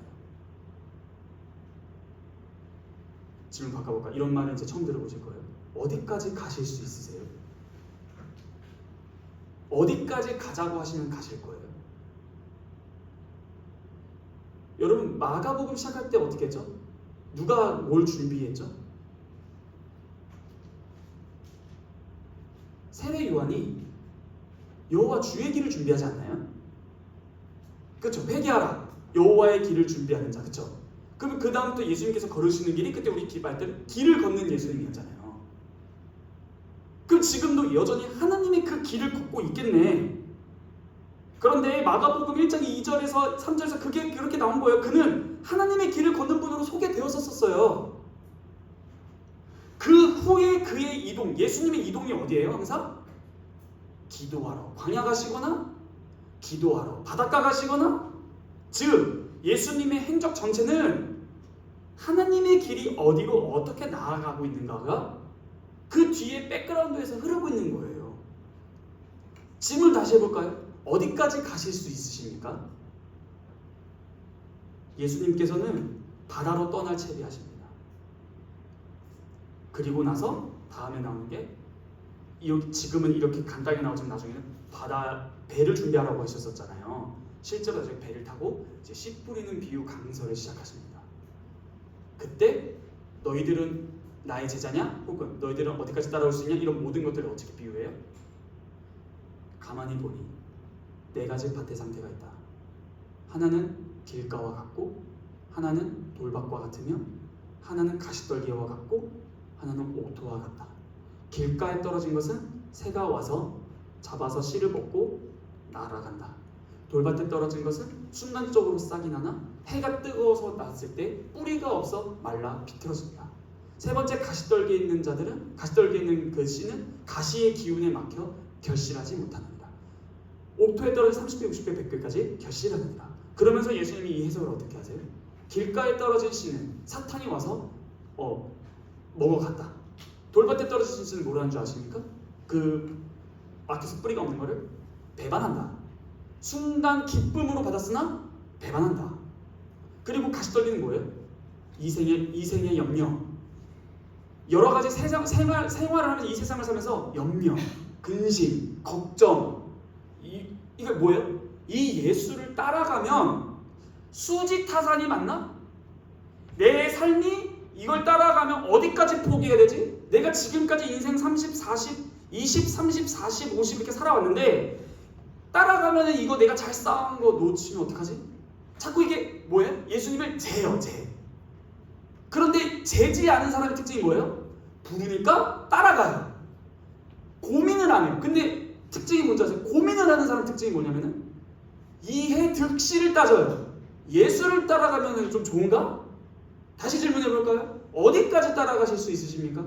질문 바꿔볼까? 이런 말은 이제 처음 들어보실 거예요. 어디까지 가실 수 있으세요? 어디까지 가자고 하시면 가실 거예요? 여러분, 마가복음 시작할 때 어떻게 했죠? 누가 뭘 준비했죠? 세례 요한이 여호와 주의 길을 준비하지 않나요? 그렇죠? 회개하라. 여호와의 길을 준비하는 자. 그렇죠? 그럼 그 다음부터 예수님께서 걸으시는 길이 그때 우리 기도할 때는 길을 걷는 예수님이었잖아요. 그럼 지금도 여전히 하나님의 그 길을 걷고 있겠네. 그런데 마가복음 1장 2절에서 3절에서 그게 그렇게 나온 거예요. 그는 하나님의 길을 걷는 분으로 소개되었었어요. 그 후에 그의 이동, 예수님의 이동이 어디예요? 항상 기도하러 광야 가시거나 기도하러 바닷가 가시거나, 즉 예수님의 행적 전체는 하나님의 길이 어디로 어떻게 나아가고 있는가가 그 뒤에 백그라운드에서 흐르고 있는 거예요. 질문 다시 해볼까요? 어디까지 가실 수 있으십니까? 예수님께서는 바다로 떠날 채비하십니다. 그리고 나서 다음에 나오는 게 지금은 이렇게 간단히 나오지만 나중에는 배를 준비하라고 하셨었잖아요. 실제로 이제 배를 타고 이제 씨 뿌리는 비유 강설을 시작하십니다. 그때 너희들은 나의 제자냐? 혹은 너희들은 어디까지 따라올 수 있냐? 이런 모든 것들을 어떻게 비유해요? 가만히 보니 네 가지 밭의 상태가 있다. 하나는 길가와 같고, 하나는 돌밭과 같으며, 하나는 가시떨기와 같고, 하나는 옥토와 같다. 길가에 떨어진 것은 새가 와서 잡아서 씨를 먹고 날아간다. 돌밭에 떨어진 것은 순간적으로 싹이 나나 해가 뜨거워서 났을 때 뿌리가 없어 말라 비틀어진다. 세 번째, 가시떨기에 있는 자들은, 가시떨기에 있는 그 씨는 가시의 기운에 막혀 결실하지 못하느니라. 옥토에 떨어진 30배, 60배, 100배까지 결실하느니라. 그러면서 예수님이 이 해석을 어떻게 하세요? 길가에 떨어진 씨는 사탄이 와서 먹어갔다. 돌밭에 떨어진 씨는 뭐라는 줄 아십니까? 그 막혀서 뿌리가 없는 거를 배반한다. 순간 기쁨으로 받았으나 배반한다. 그리고 가시떨기는 뭐예요? 이생의 염려. 여러 가지 생활을 하는 이 세상을 살면서 염려, 근심, 걱정. 이게 뭐예요? 이 예수를 따라가면 수지타산이 맞나? 내 삶이 이걸 따라가면 어디까지 포기해야 되지? 내가 지금까지 인생 30, 40, 20, 30, 40, 50 이렇게 살아왔는데 따라가면 이거 내가 잘 쌓은 거 놓치면 어떡하지? 자꾸 이게 뭐예요? 예수님을 재요, 재. 그런데 재지 않은 사람의 특징이 뭐예요? 부르니까 따라가요. 고민을 안 해요. 근데 특징이 뭔지 아세요? 고민을 하는 사람 특징이 뭐냐면은 이해 득실을 따져요. 예수를 따라가면 좀 좋은가? 다시 질문해 볼까요? 어디까지 따라가실 수 있으십니까?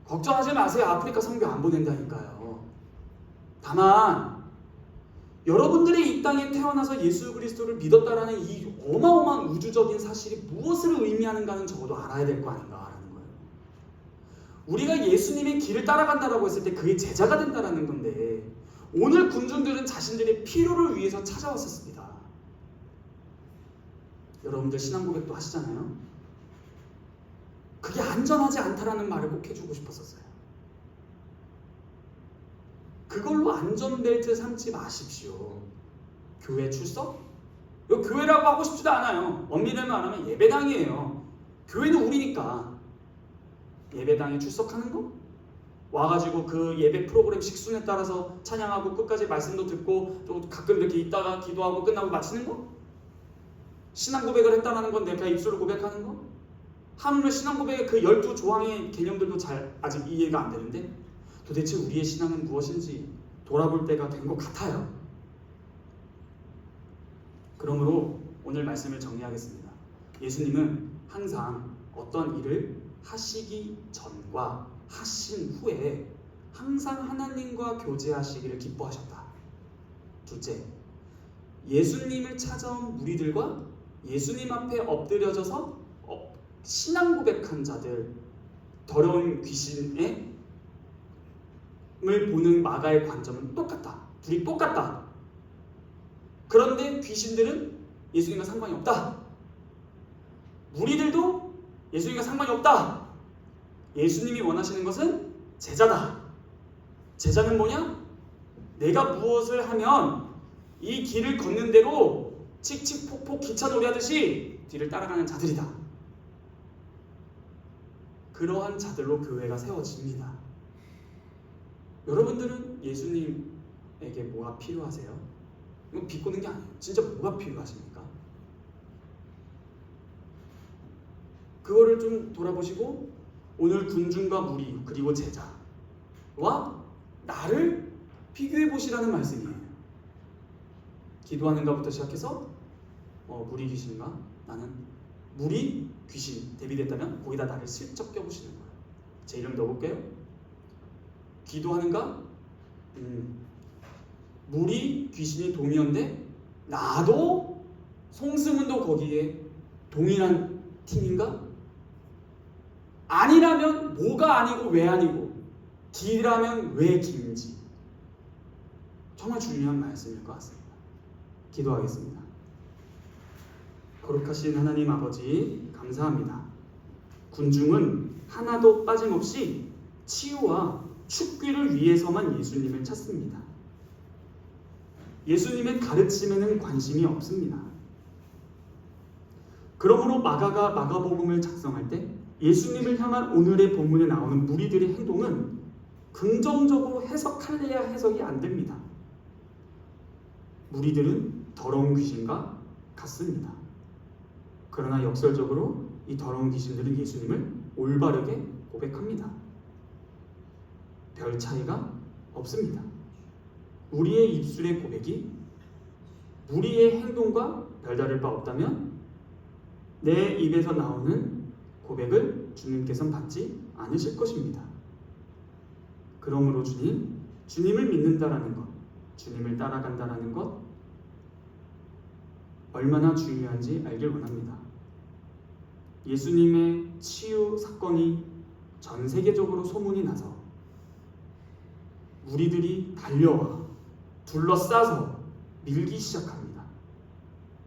걱정하지 마세요. 아프리카 선교 안 보낸다니까요. 다만 여러분들이 이 땅에 태어나서 예수 그리스도를 믿었다라는 이 어마어마한 우주적인 사실이 무엇을 의미하는가는 적어도 알아야 될 거 아닌가라는 거예요. 우리가 예수님의 길을 따라간다라고 했을 때 그의 제자가 된다라는 건데, 오늘 군중들은 자신들의 필요를 위해서 찾아왔었습니다. 여러분들 신앙 고백도 하시잖아요. 그게 안전하지 않다라는 말을 꼭 해주고 싶었었어요. 그걸로 안전벨트 삼지 마십시오. 교회 출석? 이거 교회라고 하고 싶지도 않아요. 엄밀히만 안 하면 예배당이에요. 교회는 우리니까. 예배당에 출석하는 거? 와가지고 그 예배 프로그램 식순에 따라서 찬양하고 끝까지 말씀도 듣고 또 가끔 이렇게 있다가 기도하고 끝나고 마치는 거? 신앙 고백을 했다는 건 내가 입술로 고백하는 거? 하물며 신앙 고백의 그 12조항의 개념들도 잘 아직 이해가 안 되는데 도대체 우리의 신앙은 무엇인지 돌아볼 때가 된 것 같아요. 그러므로 오늘 말씀을 정리하겠습니다. 예수님은 항상 어떤 일을 하시기 전과 하신 후에 항상 하나님과 교제하시기를 기뻐하셨다. 둘째, 예수님을 찾아온 무리들과 예수님 앞에 엎드려져서 신앙 고백한 자들, 더러운 귀신을 보는 마가의 관점은 똑같다. 둘이 똑같다. 그런데 귀신들은 예수님과 상관이 없다. 무리들도 예수님과 상관이 없다. 예수님이 원하시는 것은 제자다. 제자는 뭐냐? 내가 무엇을 하면 이 길을 걷는 대로 칙칙폭폭 기차놀이 하듯이 뒤를 따라가는 자들이다. 그러한 자들로 교회가 세워집니다. 여러분들은 예수님에게 뭐가 필요하세요? 이거 비꼬는 게 아니에요. 진짜 뭐가 필요하십니까? 그거를 좀 돌아보시고 오늘 군중과 무리 그리고 제자와 나를 비교해 보시라는 말씀이에요. 기도하는가부터 시작해서 무리 귀신과 나는 무리 귀신 대비됐다면 거기다 나를 슬쩍 껴보시는 거예요. 제 이름 넣어볼게요. 기도하는가? 무리 귀신이 동의어인데 나도 송승은도 거기에 동일한 팀인가? 아니라면 뭐가 아니고 왜 아니고 기라면 왜 긴지 정말 중요한 말씀일 것 같습니다. 기도하겠습니다. 거룩하신 하나님 아버지 감사합니다. 군중은 하나도 빠짐없이 치유와 축귀를 위해서만 예수님을 찾습니다. 예수님의 가르침에는 관심이 없습니다. 그러므로 마가가 마가복음을 작성할 때 예수님을 향한 오늘의 본문에 나오는 무리들의 행동은 긍정적으로 해석할래야 해석이 안 됩니다. 무리들은 더러운 귀신과 같습니다. 그러나 역설적으로 이 더러운 귀신들은 예수님을 올바르게 고백합니다. 별 차이가 없습니다. 우리의 입술의 고백이 우리의 행동과 별다를 바 없다면 내 입에서 나오는 고백을 주님께서는 받지 않으실 것입니다. 그러므로 주님을 믿는다라는 것, 주님을 따라간다라는 것 얼마나 중요한지 알길 원합니다. 예수님의 치유 사건이 전 세계적으로 소문이 나서 무리들이 달려와 둘러싸서 밀기 시작합니다.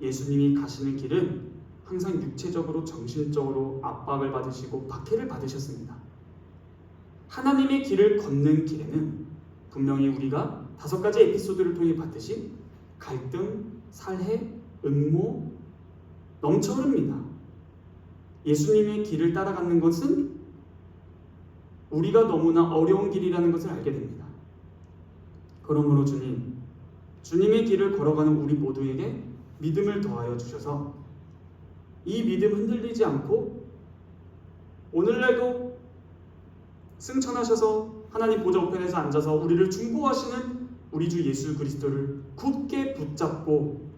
예수님이 가시는 길은 항상 육체적으로 정신적으로 압박을 받으시고 박해를 받으셨습니다. 하나님의 길을 걷는 길에는 분명히 우리가 5가지 에피소드를 통해 봤듯이 갈등, 살해, 음모 넘쳐 흐릅니다. 예수님의 길을 따라가는 것은 우리가 너무나 어려운 길이라는 것을 알게 됩니다. 그러므로 주님의 길을 걸어가는 우리 모두에게 믿음을 더하여 주셔서 이 믿음 흔들리지 않고 오늘날도 승천하셔서 하나님 보좌 우편에서 앉아서 우리를 중보하시는 우리 주 예수 그리스도를 굳게 붙잡고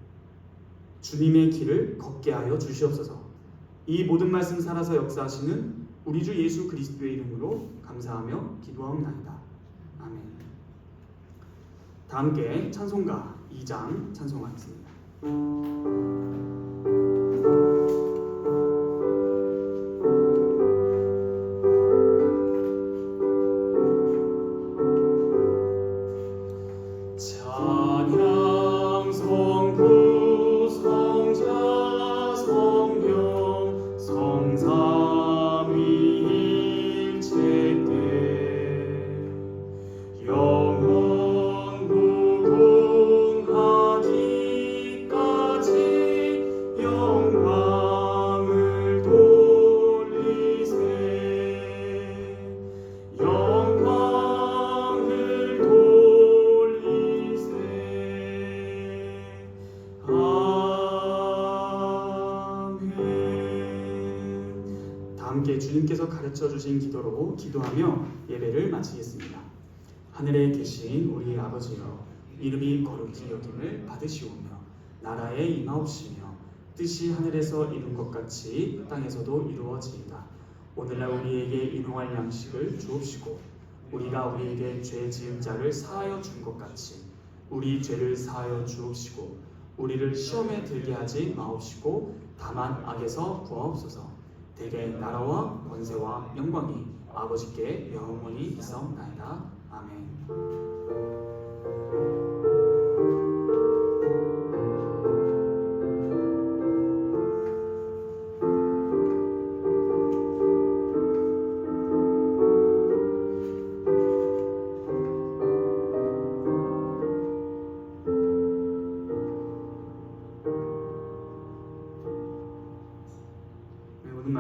주님의 길을 걷게 하여 주시옵소서. 이 모든 말씀 살아서 역사하시는 우리 주 예수 그리스도의 이름으로 감사하며 기도하옵나이다. 아멘. 다 함께 찬송가 2장 찬송하겠습니다. 찬양 성부 성자 성령 성삼위일체때 영원 무궁하기까지 영광을 돌리세 영광을 돌리세 아멘. 다 함께 주님께서 가르쳐 주신 기도로 기도하며 예배를 마치겠습니다. 하늘에 계신 우리 아버지여, 이름이 거룩히 여김을 받으시오며 나라에 임하옵시며 뜻이 하늘에서 이룬 것 같이 땅에서도 이루어지이다. 오늘날 우리에게 일용할 양식을 주옵시고 우리가 우리에게 죄 지은 자를 사하여 준 것 같이 우리 죄를 사하여 주옵시고 우리를 시험에 들게 하지 마옵시고 다만 악에서 구하옵소서. 대개 나라와 권세와 영광이 아버지께 영원히 있사옵나이다. 아멘.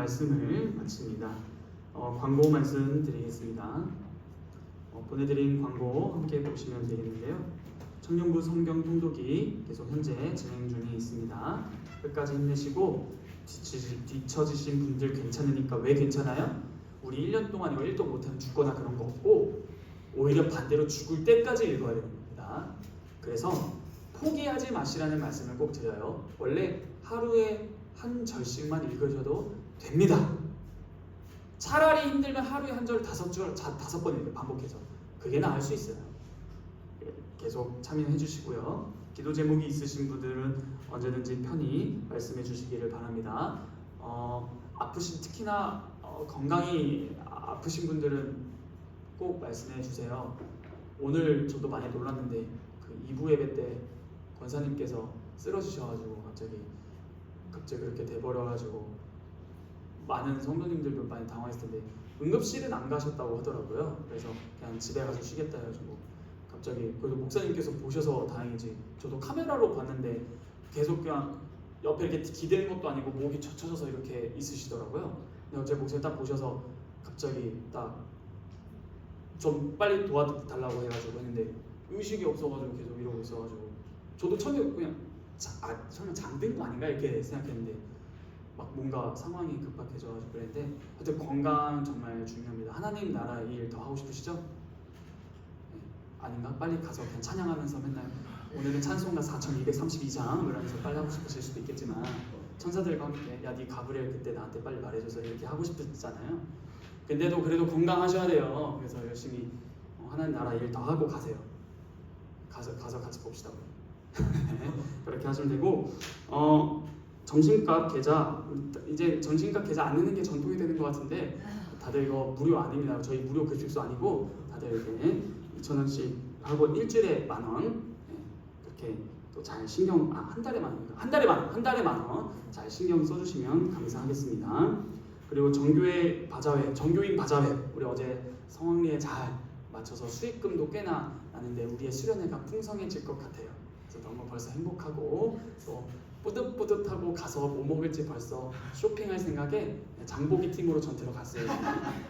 말씀을 마칩니다. 광고 말씀 드리겠습니다. 보내드린 광고 함께 보시면 되겠는데요. 청년부 성경 통독이 계속 현재 진행 중에 있습니다. 끝까지 힘내시고 뒤처지신 분들 괜찮으니까 왜 괜찮아요? 우리 1년 동안 이거 1도 못하면 죽거나 그런 거 없고 오히려 반대로 죽을 때까지 읽어야 되는 겁니다. 그래서 포기하지 마시라는 말씀을 꼭 드려요. 원래 하루에 한 절씩만 읽으셔도 됩니다. 차라리 힘들면 하루에 한 절 5번 읽어요. 반복해서. 그게 나을 수 있어요. 계속 참여해 주시고요. 기도 제목이 있으신 분들은 언제든지 편히 말씀해 주시기를 바랍니다. 특히나 건강이 아프신 분들은 꼭 말씀해 주세요. 오늘 저도 많이 놀랐는데 그 2부 예배 때 권사님께서 쓰러지셔가지고 갑자기 그렇게 돼버려가지고 많은 성도님들도 많이 당황했을 텐데 응급실은 안 가셨다고 하더라고요. 그래서 그냥 집에 가서 쉬겠다 해가지고 갑자기 그래도 목사님께서 보셔서 다행이지. 저도 카메라로 봤는데 계속 그냥 옆에 이렇게 기대는 것도 아니고 목이 젖혀져서 이렇게 있으시더라고요. 근데 어제 목사님 딱 보셔서 갑자기 딱 좀 빨리 도와달라고 해가지고 했는데 의식이 없어가지고 계속 이러고 있어가지고 저도 처음에 그냥 설마 잠든 거 아닌가 이렇게 생각했는데 막 뭔가 상황이 급박해져가지고 그랬는데 하여튼 건강 정말 중요합니다. 하나님 나라 일 더 하고 싶으시죠? 아닌가? 빨리 가서 그냥 찬양하면서 맨날 오늘은 찬송가 4232장 이러면서 빨리 하고 싶으실 수도 있겠지만 천사들과 함께 야 네 가브리엘 그때 나한테 빨리 말해줘서 이렇게 하고 싶었잖아요. 근데도 그래도 건강하셔야 돼요. 그래서 열심히 하나님 나라 일 더 하고 가세요. 가서 같이 봅시다. 그렇게 하시면 되고 점심값 계좌 이제 점심값 계좌 안 내는 게 전통이 되는 것 같은데 다들 이거 무료 아닙니다. 저희 무료 급식소 아니고 다들 이렇게 2,000원씩 하고 일주일에 10,000원 그렇게 또 잘 신경 한 달에 10,000원 한 달에 10,000원 잘 신경 써주시면 감사하겠습니다. 그리고 정교인 바자회 우리 어제 성황리에 잘 맞춰서 수익금도 꽤나 나는데 우리의 수련회가 풍성해질 것 같아요. 그래서 너무 벌써 행복하고 또 뿌듯뿌듯하고 가서 뭐 먹을지 벌써 쇼핑할 생각에 장보기 팀으로 전태로 갔어요.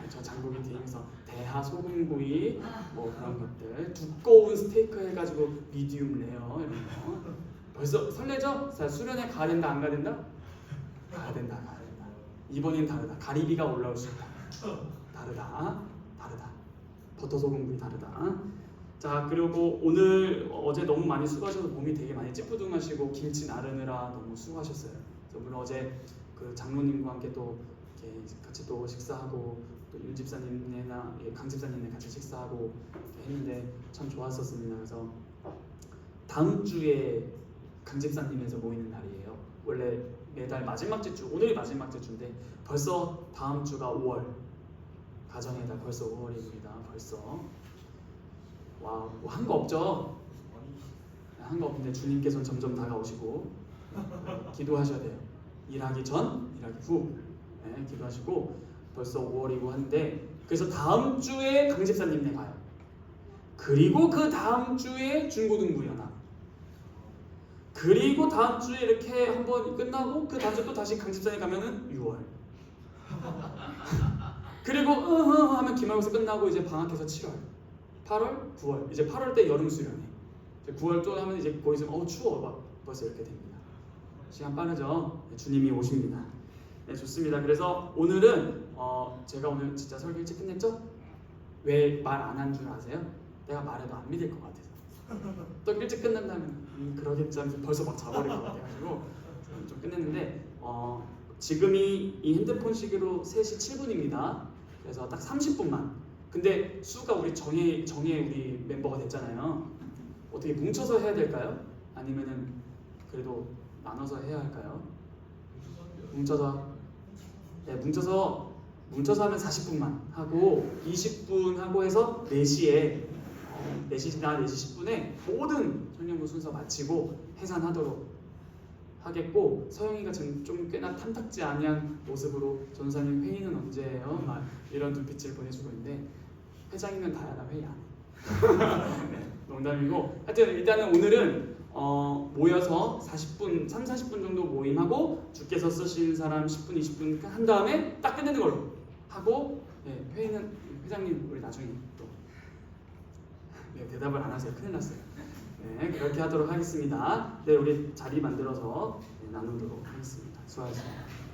저 장보기 팀에서 대하 소금구이 뭐 그런 것들 두꺼운 스테이크 해가지고 미디움 레어 이런 거 벌써 설레죠? 자, 수련회 가야 된다 안 가야 된다? 가야 된다. 이번엔 다르다. 가리비가 올라올 수 있다. 다르다. 버터 소금구이 다르다. 자 그리고 어제 너무 많이 수고하셔서 몸이 되게 많이 찌뿌둥하시고 김치 나르느라 너무 수고하셨어요. 그래서 물론 어제 그 장로님과 함께 또 이렇게 같이 또 식사하고 또 윤 집사님네나 강 집사님네 같이 식사하고 했는데 참 좋았었습니다. 그래서 다음 주에 강 집사님에서 모이는 날이에요. 원래 매달 마지막 주 오늘이 마지막 주인데 벌써 다음 주가 5월 가정의 달 벌써 5월입니다. 벌써 와, 뭐 한 거 없죠? 한 거 없는데 주님께서는 점점 다가오시고 기도하셔야 돼요. 일하기 전, 일하기 후 기도하시고 벌써 5월이고 한데 그래서 다음 주에 강 집사님네 가요. 그리고 그 다음 주에 중고등부 연합 그리고 다음 주에 이렇게 한번 끝나고 그 다음 주 또 다시 강 집사님 가면은 6월 그리고 하면 기말고사 끝나고 이제 방학해서 7월 8월, 9월 이제 8월 때 여름 수련회 9월 또 하면 이제 거기서 추워 막 벌써 이렇게 됩니다. 시간 빠르죠? 주님이 오십니다. 네, 좋습니다. 그래서 오늘은 제가 오늘 진짜 설교 일찍 끝냈죠? 왜 말 안 한 줄 아세요? 내가 말해도 안 믿을 것 같아서 또 일찍 끝난다면 그러겠지 하면서 벌써 막 자버릴 것 같아가지고 좀 끝냈는데 지금이 이 핸드폰 시계로 3시 7분입니다. 그래서 딱 30분만 근데 수가 우리 정예 우리 멤버가 됐잖아요. 어떻게 뭉쳐서 해야 될까요? 아니면은 그래도 나눠서 해야 할까요? 뭉쳐서 하면 40분만 하고 20분 하고 해서 4시에 4시나 4시 10분에 모든 청년부 순서 마치고 해산하도록 하겠고 서영이가 좀 꽤나 탐탁지 아니한 모습으로 전사님 회의는 언제예요? 막 이런 눈빛을 보내주고 있는데 회장이면 다야 나 회의 안 해. 네, 농담이고 하여튼 일단은 오늘은 모여서 40분, 40분 정도 모임하고 주께서 쓰신 사람 10분, 20분 한 다음에 딱 끝내는 걸로 하고 회의는 회장님 우리 나중에 또 대답을 안 하세요. 큰일 났어요. 네, 그렇게 하도록 하겠습니다. 네, 우리 자리 만들어서 나누도록 하겠습니다. 수고하셨습니다.